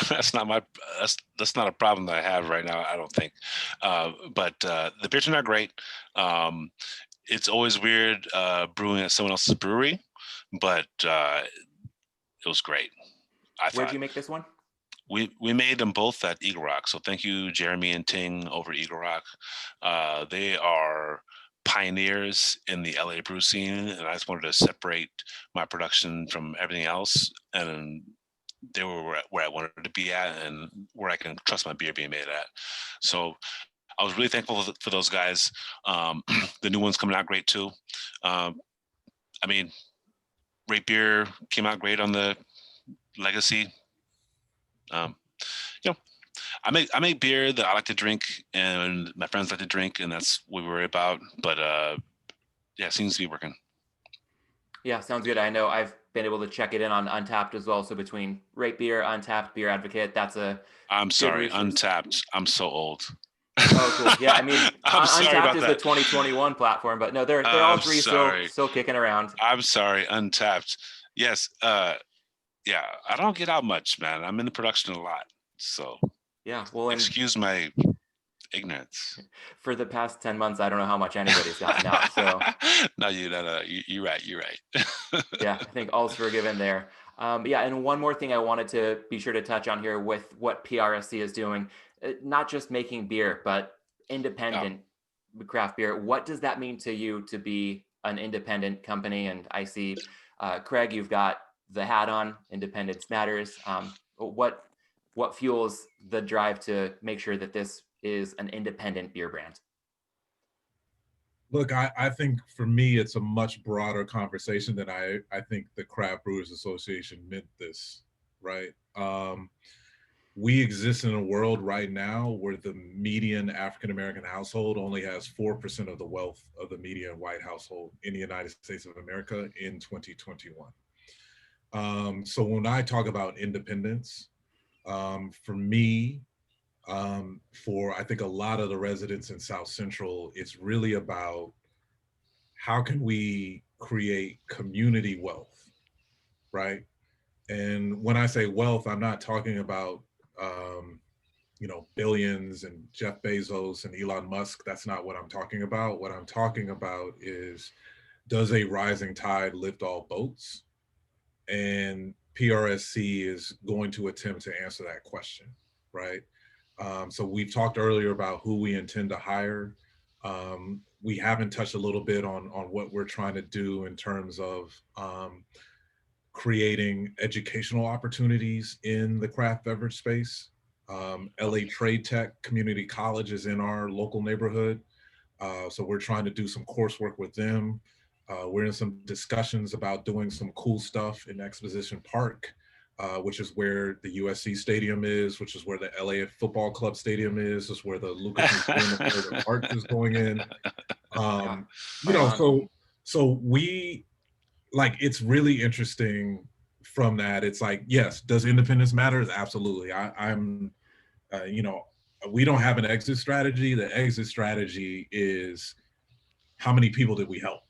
That's not a problem that I have right now, I don't think. But the beer turned out great. It's always weird brewing at someone else's brewery, but it was great. Where'd you make this one? We made them both at Eagle Rock. So thank you, Jeremy and Ting over at Eagle Rock. They are pioneers in the LA brew scene, and I just wanted to separate my production from everything else. And they were where I wanted to be at and where I can trust my beer being made at. So I was really thankful for those guys. The new one's coming out great too. Rate Beer came out great on the Legacy. I make beer that I like to drink and my friends like to drink, and that's what we worry about. But it seems to be working. Yeah, sounds good. I know I've been able to check it in on Untapped as well. So between Rate Beer, Untapped, Beer Advocate, that's a. I'm sorry, Untapped. I'm so old. Oh, cool. Yeah, I mean, Untapped is that. the 2021 platform, but no, they're all three still kicking around. I'm sorry, Untapped. Yes. I don't get out much, man. I'm in the production a lot. So yeah, well, excuse my ignorance. For the past 10 months, I don't know how much anybody's gotten out. So no, you're right. Yeah, I think all's forgiven there. And one more thing I wanted to be sure to touch on here with what PRSC is doing, not just making beer, but independent craft beer. What does that mean to you to be an independent company? And I see, Craig, you've got the hat on, Independence Matters. What fuels the drive to make sure that this is an independent beer brand? Look, I think for me, it's a much broader conversation than I think the Craft Brewers Association meant this, right? We exist in a world right now where the median African-American household only has 4% of the wealth of the median white household in the United States of America in 2021. So when I talk about independence, for me, for I think a lot of the residents in South Central, it's really about how can we create community wealth, right? And when I say wealth, I'm not talking about billions and Jeff Bezos and Elon Musk. That's not what I'm talking about. What I'm talking about is, does a rising tide lift all boats? And PRSC is going to attempt to answer that question, right? So we've talked earlier about who we intend to hire. we haven't touched a little bit on what we're trying to do in terms of creating educational opportunities in the craft beverage space. LA Trade Tech Community College is in our local neighborhood. So we're trying to do some coursework with them. We're in some discussions about doing some cool stuff in Exposition Park, which is where the USC stadium is, which is where the LA Football Club stadium is where the Lucas Museum of Further Arts is going in. You know, so we, like, it's really interesting from that. It's like, yes, does independence matter? Absolutely. I'm, you know, we don't have an exit strategy. The exit strategy is how many people did we help,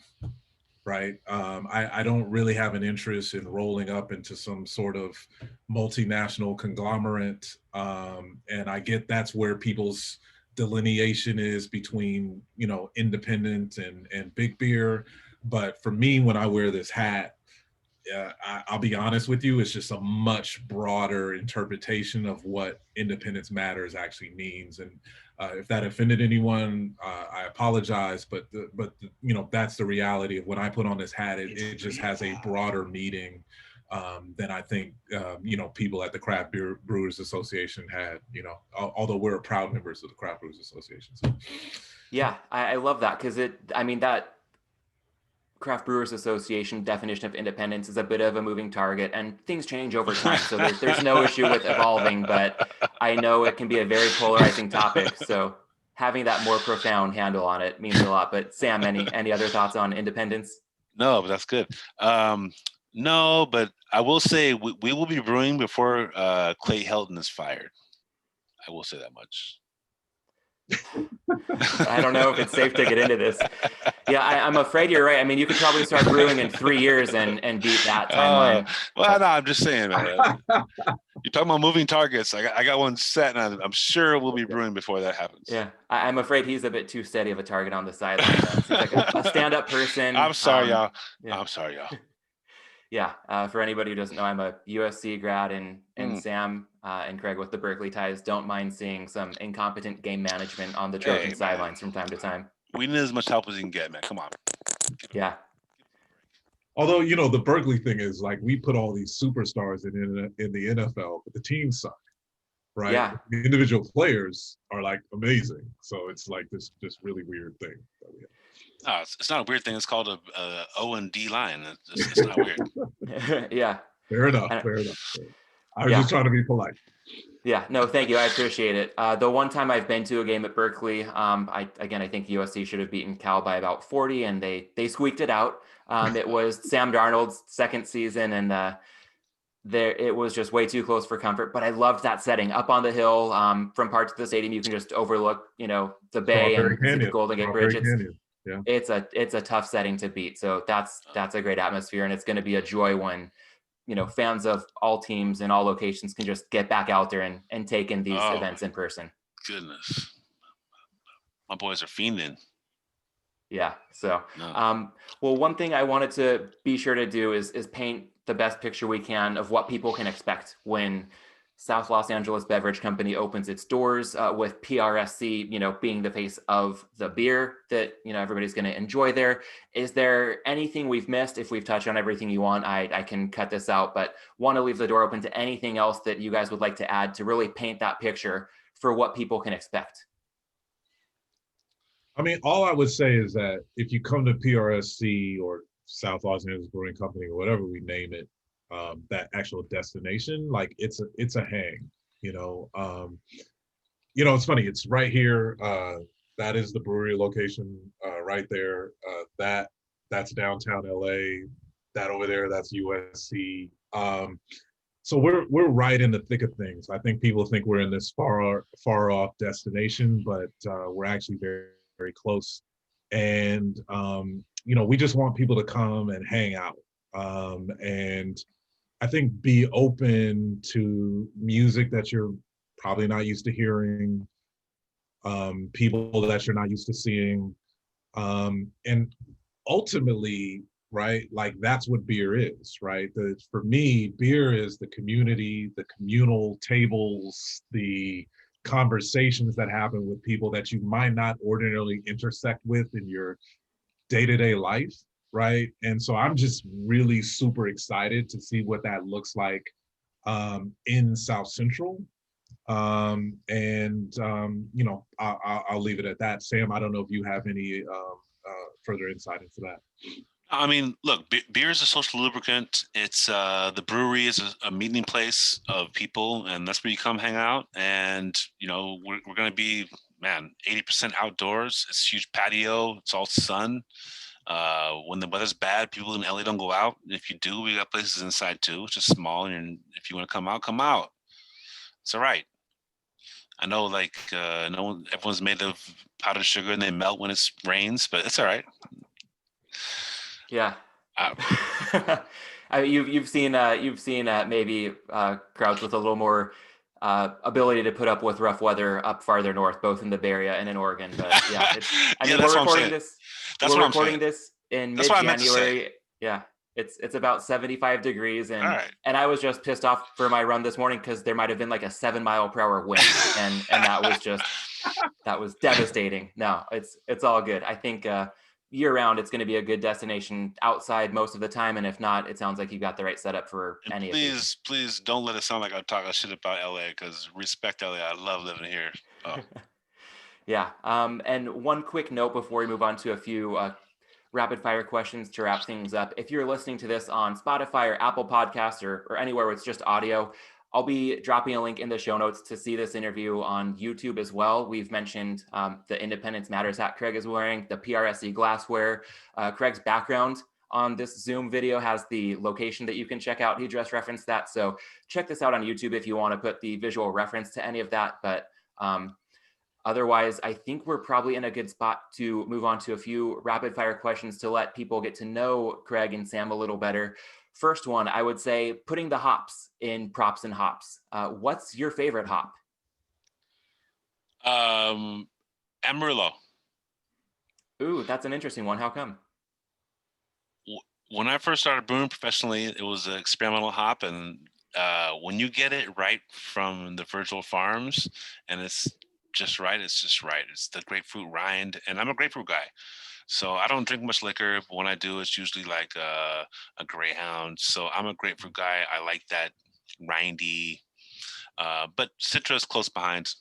right? I don't really have an interest in rolling up into some sort of multinational conglomerate. And I get that's where people's delineation is between, you know, independent and big beer. But for me, when I wear this hat, I'll be honest with you, it's just a much broader interpretation of what independence matters actually means. And if that offended anyone, I apologize, but you know, that's the reality of when I put on this hat, it just has a broader meaning than I think, you know, people at the Craft Beer Brewers Association had, you know, although we're proud members of the Craft Brewers Association. So. Yeah, I love that, because that Craft Brewers Association definition of independence is a bit of a moving target, and things change over time. So there's no issue with evolving, but I know it can be a very polarizing topic. So having that more profound handle on it means a lot. But Sam, any other thoughts on independence? No, but that's good. No, but I will say we will be brewing before Clay Helton is fired. I will say that much. I don't know if it's safe to get into this. Yeah, I'm afraid you're right. I mean, you could probably start brewing in 3 years and beat that timeline. Well, no, I'm just saying, man. You're talking about moving targets. I got one set, and I'm sure we'll be brewing before that happens. Yeah, I'm afraid he's a bit too steady of a target on the sideline. Seems like a stand-up person. I'm sorry, y'all. Yeah. I'm sorry, y'all. Yeah, for anybody who doesn't know, I'm a USC grad, and Sam and Craig with the Berkeley ties don't mind seeing some incompetent game management on the Trojan sidelines from time to time. We need as much help as you can get, man. Come on. Yeah. Although, you know, the Berkeley thing is, like, we put all these superstars in the NFL, but the teams suck, right? Yeah. The individual players are, like, amazing. So it's like this really weird thing that we have. No, it's not a weird thing. It's called a O and D line. It's not weird. Yeah. Fair enough. I was just trying to be polite. Yeah, no, thank you. I appreciate it. The one time I've been to a game at Berkeley, I think USC should have beaten Cal by about 40, and they squeaked it out. It was Sam Darnold's second season, and it was just way too close for comfort. But I loved that setting up on the hill. From parts of the stadium, you can just overlook, you know, the bay and see the Golden Gate Bridge. Yeah. It's a tough setting to beat. So that's a great atmosphere, and it's going to be a joy when, you know, fans of all teams and all locations can just get back out there and take in these events in person. Goodness. My boys are fiending. Yeah. So, well, one thing I wanted to be sure to do is paint the best picture we can of what people can expect when South Los Angeles Beverage Company opens its doors, with PRSC, you know, being the face of the beer that, you know, everybody's going to enjoy there. Is there anything we've missed? If we've touched on everything you want, I can cut this out, but want to leave the door open to anything else that you guys would like to add to really paint that picture for what people can expect. I mean, all I would say is that if you come to PRSC or South Los Angeles Brewing Company or whatever we name it, that actual destination, like, it's a hang, you know. It's funny, it's right here. That is the brewery location, right there. That's downtown LA. That over there, that's USC. So we're right in the thick of things. I think people think we're in this far off destination, but we're actually very, very close. And we just want people to come and hang out, and I think be open to music that you're probably not used to hearing, people that you're not used to seeing, and ultimately, right, like, that's what beer is, right? For me, beer is the community, the communal tables, the conversations that happen with people that you might not ordinarily intersect with in your day-to-day life, right? And so I'm just really super excited to see what that looks like in South Central. You know, I'll leave it at that. Sam, I don't know if you have any further insight into that. I mean, look, beer is a social lubricant. It's the brewery is a meeting place of people, and that's where you come hang out. And you know, we're going to be, man, 80% outdoors. It's a huge patio. It's all sun. When the weather's bad, people in LA don't go out. If you do, we got places inside too. It's just small, and if you want to come out, come out. It's all right. I know, like, everyone's made of powdered sugar and they melt when it rains, but it's all right. Yeah. You've seen maybe crowds with a little more ability to put up with rough weather up farther north, both in the Bay Area and in Oregon. But yeah, we're recording this. We're recording this in mid-January. Yeah, it's about 75 degrees, and I was just pissed off for my run this morning because there might have been like a 7-mile-per-hour wind, and that was devastating. No, it's all good. I think year-round it's going to be a good destination outside most of the time, and if not, it sounds like you got the right setup for any of these. Please don't let it sound like I'm talking shit about LA, because respect LA. I love living here. Oh. Yeah. And one quick note before we move on to a few rapid fire questions to wrap things up. If you're listening to this on Spotify or Apple Podcasts or anywhere where it's just audio, I'll be dropping a link in the show notes to see this interview on YouTube as well. We've mentioned the Independence Matters hat Craig is wearing, the PRSC glassware. Craig's background on this Zoom video has the location that you can check out. He just referenced that. So check this out on YouTube if you want to put the visual reference to any of that. But otherwise, I think we're probably in a good spot to move on to a few rapid fire questions to let people get to know Craig and Sam a little better. First one, I would say putting the hops in props and hops. What's your favorite hop? Amarillo. Ooh, that's an interesting one. How come? When I first started brewing professionally, it was an experimental hop, and when you get it right from the Virgil Farms, and it's just right, it's just right. It's the grapefruit rind, and I'm a grapefruit guy. So I don't drink much liquor, but when I do, it's usually like a Greyhound. So I'm a grapefruit guy. I like that rindy, but Citra is close behind.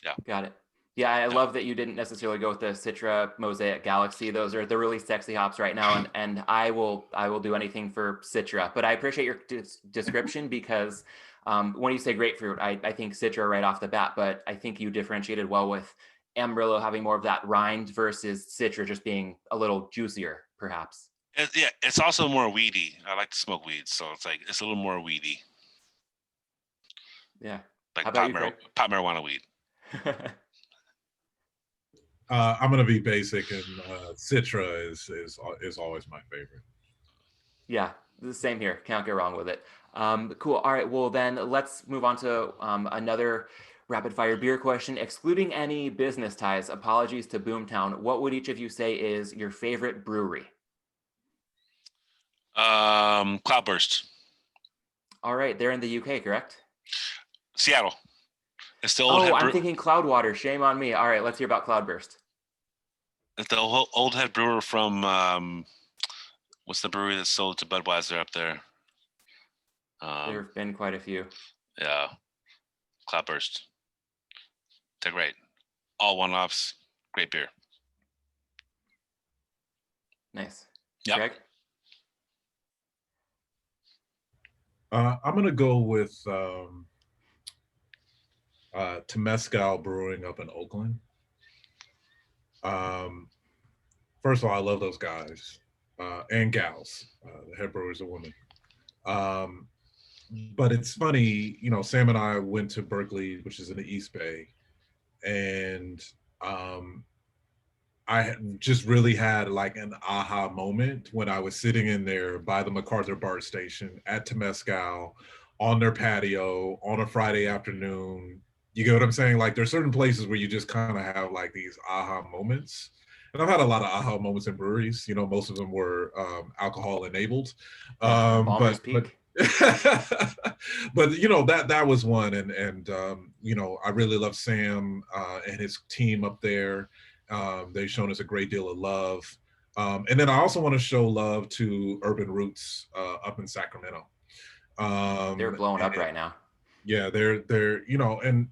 Yeah. Got it. Yeah, I love that you didn't necessarily go with the Citra, Mosaic, Galaxy. Those are the really sexy hops right now, and I will do anything for Citra. But I appreciate your description because when you say grapefruit, I think Citra right off the bat. But I think you differentiated well with Amarillo having more of that rind versus Citra just being a little juicier, perhaps. Yeah, it's also more weedy. I like to smoke weed, so it's a little more weedy. Yeah. Like pot marijuana weed. I'm gonna be basic, and Citra is always my favorite. Yeah, the same here. Can't go wrong with it. Cool. All right. Well, then let's move on to another rapid fire beer question. Excluding any business ties, apologies to Boomtown, what would each of you say is your favorite brewery? Cloudburst. All right. They're in the UK, correct? Seattle. It's the old I'm thinking Cloudwater. Shame on me. All right, let's hear about Cloudburst. It's the old head brewer from what's the brewery that sold to Budweiser up there? There have been quite a few. Yeah, Cloudburst. They're great. All one-offs. Great beer. Nice. Yeah. Greg? I'm gonna go with Temescal Brewing up in Oakland. First of all, I love those guys and gals. The head brewer is a woman. But it's funny, you know, Sam and I went to Berkeley, which is in the East Bay, and I just really had like an aha moment when I was sitting in there by the MacArthur BART station at Temescal on their patio on a Friday afternoon. You get what I'm saying? Like there's certain places where you just kind of have like these aha moments. And I've had a lot of aha moments in breweries. You know, most of them were alcohol enabled. Balmer's Peak. But that was one, and I really love Sam and his team up there. They've shown us a great deal of love, and then I also want to show love to Urban Roots up in Sacramento. They're blowing up right now. Yeah, they're and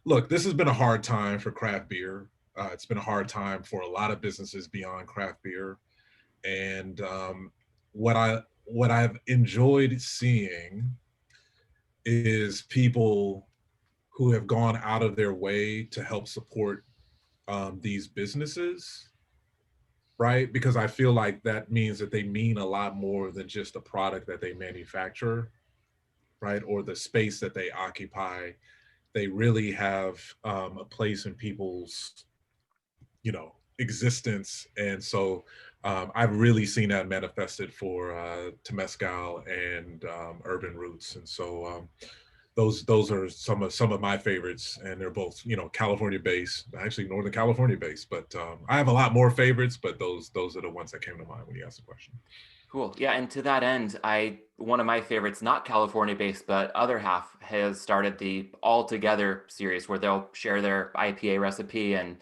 look, this has been a hard time for craft beer. It's been a hard time for a lot of businesses beyond craft beer, and what I've enjoyed seeing is people who have gone out of their way to help support these businesses, right? Because I feel like that means that they mean a lot more than just the product that they manufacture, right? Or the space that they occupy. They really have a place in people's, existence. And so I've really seen that manifested for Temescal and Urban Roots. And so those are some of my favorites, and they're both California based, actually Northern California based. But I have a lot more favorites, but those are the ones that came to mind when you asked the question. Cool. Yeah, and to that end, one of my favorites, not California based, but Other Half has started the All Together series where they'll share their IPA recipe, and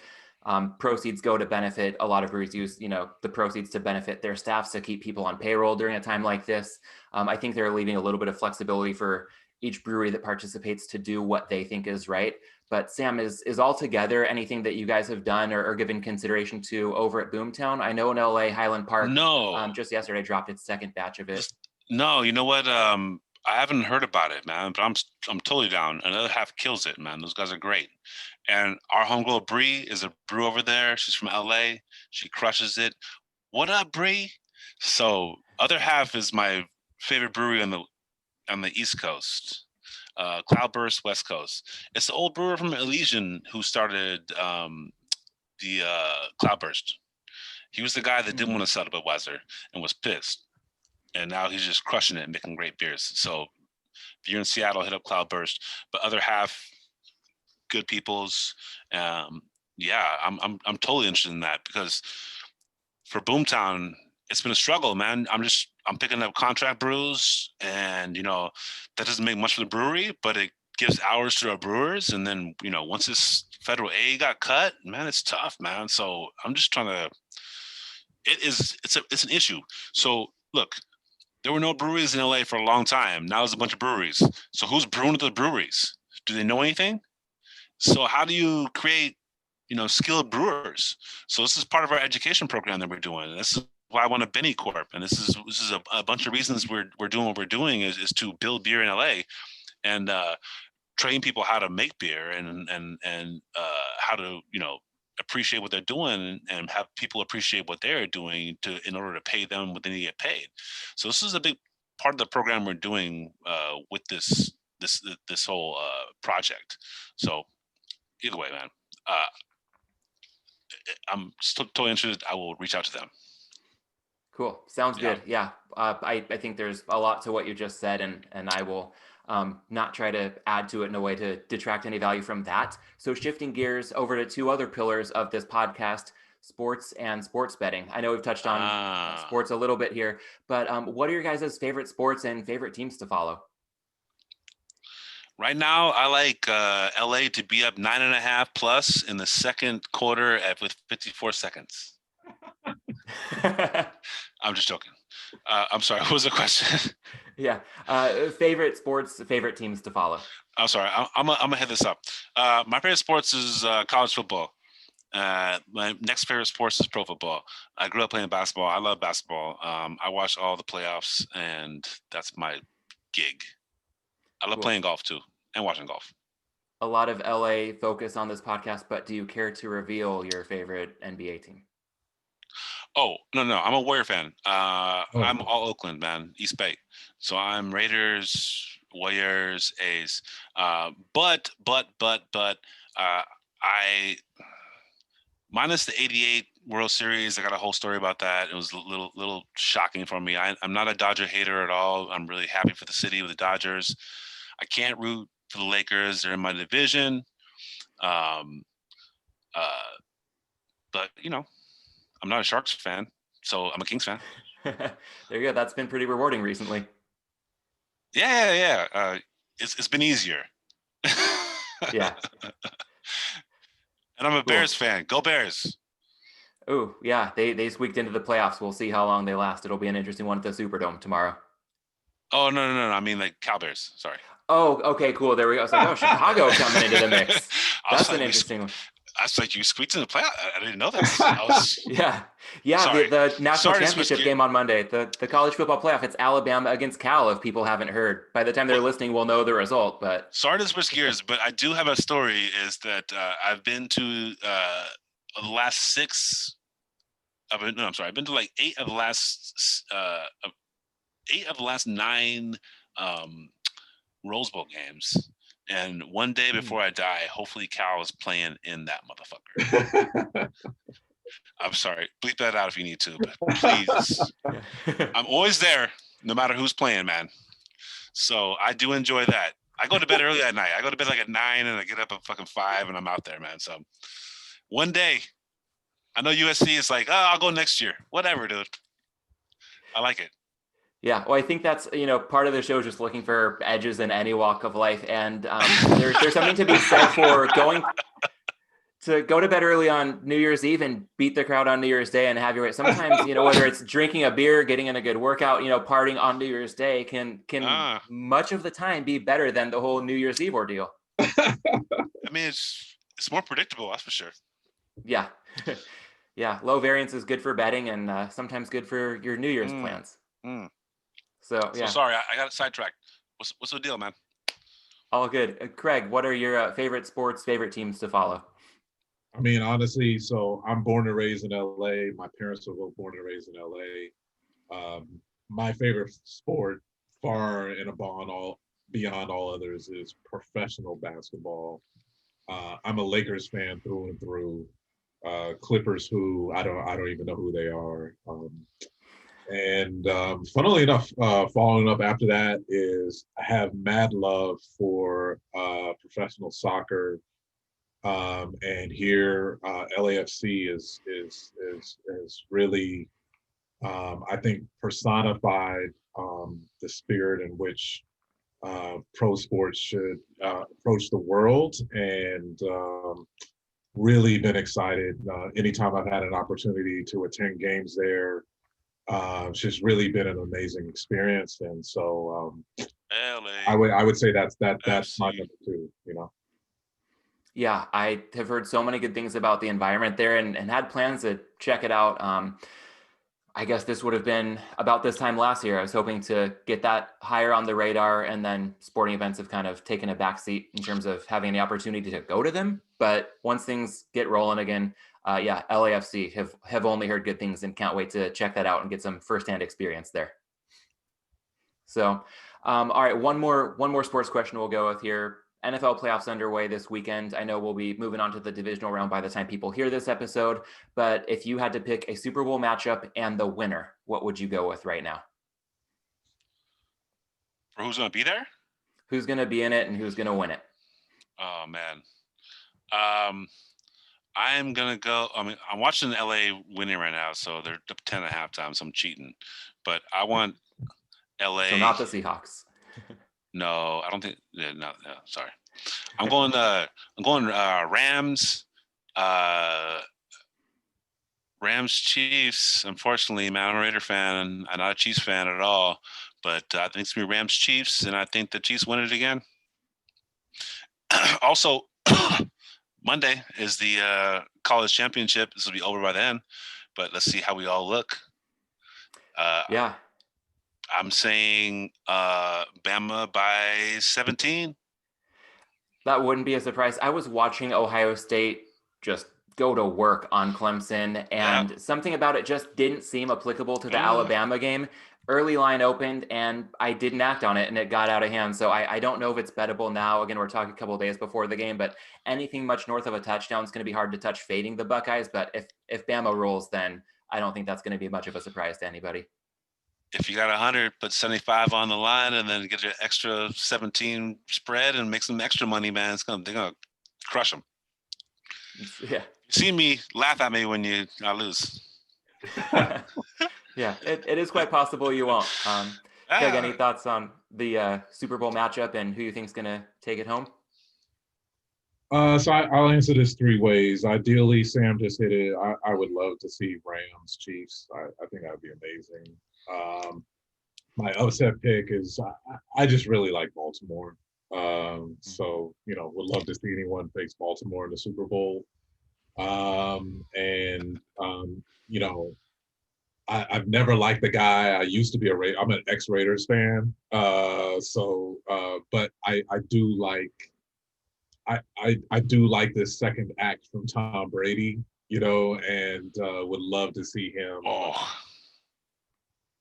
proceeds go to benefit. A lot of breweries use the proceeds to benefit their staffs to keep people on payroll during a time like this. I think they're leaving a little bit of flexibility for each brewery that participates to do what they think is right. But Sam, is All Together anything that you guys have done or given consideration to over at Boomtown? I know in LA, Highland Park, No, just yesterday dropped its second batch of it. no, you know what? I haven't heard about it, man, but I'm totally down. Another Half kills it, man. Those guys are great. And our homegirl Bree is a brew over there. She's from LA. She crushes it. What up, Bree? So Other Half is my favorite brewery on the East Coast. Cloudburst, West Coast. It's the old brewer from Elysian who started the Cloudburst. He was the guy that didn't want to sell to Budweiser and was pissed. And now he's just crushing it and making great beers. So if you're in Seattle, hit up Cloudburst. But Other Half, good peoples. Yeah, I'm totally interested in that, because for Boomtown, it's been a struggle, man. I'm picking up contract brews, and that doesn't make much for the brewery, but it gives hours to our brewers. And then once this federal aid got cut, man, it's tough, man. So I'm just trying to. It's an issue. So look, there were no breweries in LA for a long time. Now there's a bunch of breweries. So who's brewing at the breweries? Do they know anything? So how do you create skilled brewers? So this is part of our education program that we're doing. This is why I want a Benny Corp. And this is a bunch of reasons we're doing what we're doing is to build beer in LA and train people how to make beer and how to appreciate what they're doing and have people appreciate what they're doing in order to pay them what they need to get paid. So this is a big part of the program we're doing with this whole project. So either way, man, I'm still totally interested. I will reach out to them. Cool. Sounds good. Yeah. I think there's a lot to what you just said, and I will not try to add to it in a way to detract any value from that. So shifting gears over to two other pillars of this podcast, sports and sports betting. I know we've touched on sports a little bit here, but what are your guys' favorite sports and favorite teams to follow? Right now, I like LA to be up 9.5 plus in the second quarter with 54 seconds. I'm just joking. I'm sorry. What was the question? Yeah. Favorite sports, favorite teams to follow. I'm sorry. I'm gonna head this up. My favorite sports is college football. My next favorite sports is pro football. I grew up playing basketball. I love basketball. I watch all the playoffs, and that's my gig. I love playing golf too and watching golf. A lot of LA focus on this podcast, but do you care to reveal your favorite NBA team? Oh, no. I'm a Warrior fan. I'm all Oakland, man. East Bay. So I'm Raiders, Warriors, A's. But I minus the 88 World Series, I got a whole story about that. It was a little shocking for me. I'm not a Dodger hater at all. I'm really happy for the city with the Dodgers. I can't root for the Lakers. They're in my division. But I'm not a Sharks fan, so I'm a Kings fan. There you go. That's been pretty rewarding recently. Yeah. It's been easier. Yeah. And I'm a Cool. Bears fan. Go Bears. Oh, yeah. They squeaked into the playoffs. We'll see how long they last. It'll be an interesting one at the Superdome tomorrow. Oh no. I mean like Cal Bears. Sorry. Oh, okay, cool. There we go. I was like, oh, Chicago coming into the mix. I was That's like, an interesting one. I was like, you squeaked in the playoff. I didn't know this. I was Yeah. sorry. The national Sorry to switch championship game on Monday, the college football playoff, it's Alabama against Cal, if people haven't heard. By the time they're listening, we'll know the result. But sorry to switch gears, but I do have a story. Is that I've been to the last six. I've been to like eight of the last nine Rose Bowl games. And one day before I die, hopefully Cal is playing in that motherfucker. I'm sorry. Bleep that out if you need to, but please. I'm always there, no matter who's playing, man. So I do enjoy that. I go to bed early at night. I go to bed like at 9 and I get up at fucking 5 and I'm out there, man. So one day, I know USC is like, oh, I'll go next year. Whatever, dude. I like it. Yeah, well, I think that's, part of the show is just looking for edges in any walk of life. And there's something to be said for go to bed early on New Year's Eve and beat the crowd on New Year's Day and have your way. Sometimes, whether it's drinking a beer, getting in a good workout, partying on New Year's Day can much of the time be better than the whole New Year's Eve ordeal. I mean, it's more predictable, that's for sure. Yeah. Yeah, low variance is good for betting and sometimes good for your New Year's plans. So sorry, I got sidetracked. What's the deal, man? All good. Craig, what are your favorite teams to follow? I mean, honestly, so I'm born and raised in LA. My parents were both born and raised in LA. My favorite sport, far and beyond all others, is professional basketball. I'm a Lakers fan through and through. Clippers, who I don't even know who they are. And funnily enough, following up after that is I have mad love for professional soccer, and here LAFC is really I think personified the spirit in which pro sports should approach the world, and really been excited anytime I've had an opportunity to attend games there. It's just really been an amazing experience, and so I would say that's my number two. Yeah, I have heard so many good things about the environment there, and had plans to check it out. I guess this would have been about this time last year. I was hoping to get that higher on the radar, and then sporting events have kind of taken a backseat in terms of having the opportunity to go to them. But once things get rolling again, LAFC have only heard good things and can't wait to check that out and get some firsthand experience there. So, all right, one more sports question we'll go with here. NFL playoffs underway this weekend. I know we'll be moving on to the divisional round by the time people hear this episode, but if you had to pick a Super Bowl matchup and the winner, what would you go with right now? For who's going to be there? Who's going to be in it and who's going to win it? Oh, man. I'm going to go. I mean, I'm watching LA winning right now, so they're up 10 at halftime, so I'm cheating. But I want LA. So not the Seahawks. No, I don't think. No, sorry. I'm going Rams. Rams Chiefs. Unfortunately, man, I'm a Raider fan. I'm not a Chiefs fan at all. But I think it's gonna be Rams Chiefs, and I think the Chiefs win it again. Also, Monday is the college championship. This will be over by then, but let's see how we all look. Yeah. I'm saying Bama by 17. That wouldn't be a surprise. I was watching Ohio State just go to work on Clemson, and something about it just didn't seem applicable to the Alabama game. Early line opened, and I didn't act on it, and it got out of hand. So I don't know if it's bettable now. Again, we're talking a couple of days before the game, but anything much north of a touchdown is going to be hard to touch fading the Buckeyes. But if Bama rolls, then I don't think that's going to be much of a surprise to anybody. If you got 100, put 75 on the line, and then get your extra 17 spread and make some extra money, man. They're gonna crush them. Yeah. You see me laugh at me when I lose. Yeah, it is quite possible you won't. Craig, any thoughts on the Super Bowl matchup and who you think's going to take it home? So I'll answer this three ways. Ideally, Sam just hit it. I would love to see Rams Chiefs. I think that would be amazing. My upset pick is I just really like Baltimore. So would love to see anyone face Baltimore in the Super Bowl. I've never liked the guy. I used to be I'm an ex-Raiders fan. But I do like. I do like this second act from Tom Brady, and would love to see him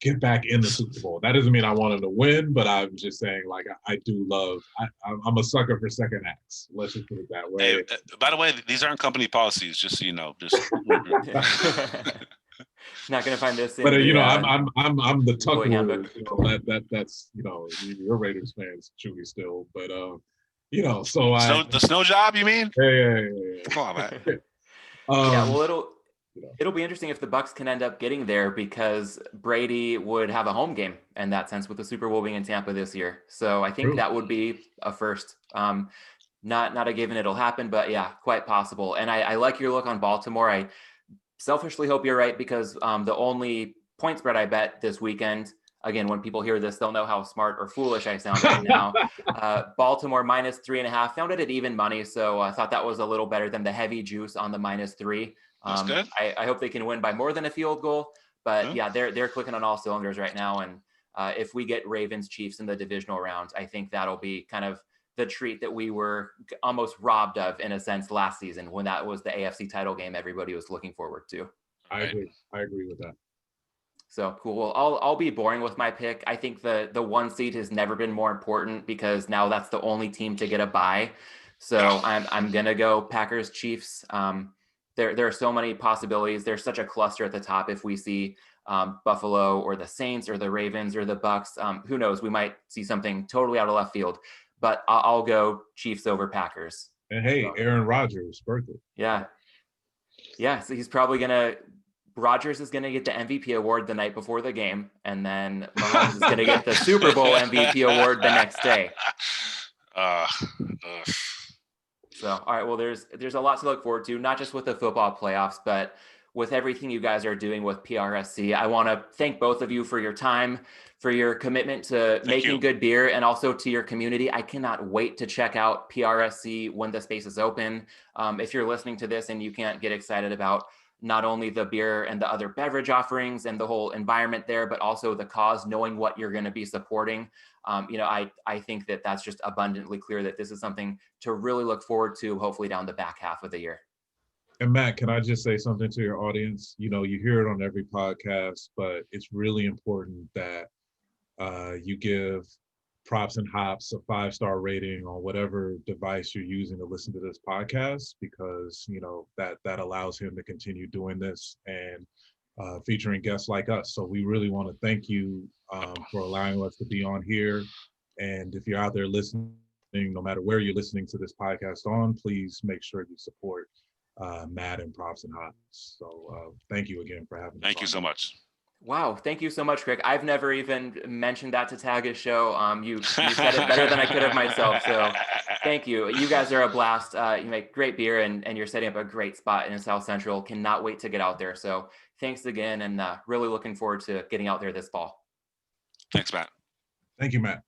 get back in the Super Bowl. That doesn't mean I want him to win, but I'm just saying, like, I do love. I'm a sucker for second acts. Let's just put it that way. Hey, by the way, these aren't company policies, just so you know. Just not gonna find this. But I'm the Tucker. That's your Raiders fans, Chewy still, but the snow job, you mean? Yeah. Come on, man. Well, it'll be interesting if the Bucs can end up getting there, because Brady would have a home game in that sense with the Super Bowl being in Tampa this year. So I think that would be a first. Not a given it'll happen, but yeah, quite possible. And I like your look on Baltimore. I selfishly hope you're right, because the only point spread I bet this weekend, again, when people hear this, they'll know how smart or foolish I sound right now. Baltimore -3.5, found it at even money. So I thought that was a little better than the heavy juice on the -3. That's good. I hope they can win by more than a field goal, but they're clicking on all cylinders right now. And if we get Ravens Chiefs in the divisional round, I think that'll be kind of the treat that we were almost robbed of, in a sense, last season, when that was the AFC title game everybody was looking forward to. I agree with that. So cool. Well, I'll be boring with my pick. I think the 1 seed has never been more important, because now that's the only team to get a bye. So I'm gonna go Packers Chiefs. There are so many possibilities. There's such a cluster at the top. If we see Buffalo or the Saints or the Ravens or the Bucks, who knows? We might see something totally out of left field. But I'll go Chiefs over Packers. And hey, Aaron Rodgers' birthday. Yeah. So he's probably Rodgers is going to get the MVP award the night before the game, and then Mahomes is going to get the Super Bowl MVP award the next day. So, all right, well, there's a lot to look forward to, not just with the football playoffs, but with everything you guys are doing with PRSC. I want to thank both of you for your time, for your commitment to making good beer, and also to your community. I cannot wait to check out PRSC when the space is open. If you're listening to this and you can't get excited about not only the beer and the other beverage offerings and the whole environment there, but also the cause, knowing what you're going to be supporting. I think that's just abundantly clear that this is something to really look forward to, hopefully down the back half of the year. And Matt, can I just say something to your audience? You hear it on every podcast, but it's really important that you give Props and Hops a 5-star rating on whatever device you're using to listen to this podcast, because that allows him to continue doing this and featuring guests like us. So we really want to thank you for allowing us to be on here. And if you're out there listening, no matter where you're listening to this podcast on, please make sure you support Matt and Props and Hops. So thank you again for having us. Thank you so much. Wow, thank you so much, Craig. I've never even mentioned that to tag his show. You said it better than I could have myself. So thank you. You guys are a blast. You make great beer, and you're setting up a great spot in South Central. Cannot wait to get out there. So thanks again, and really looking forward to getting out there this fall. Thanks, Matt. Thank you, Matt.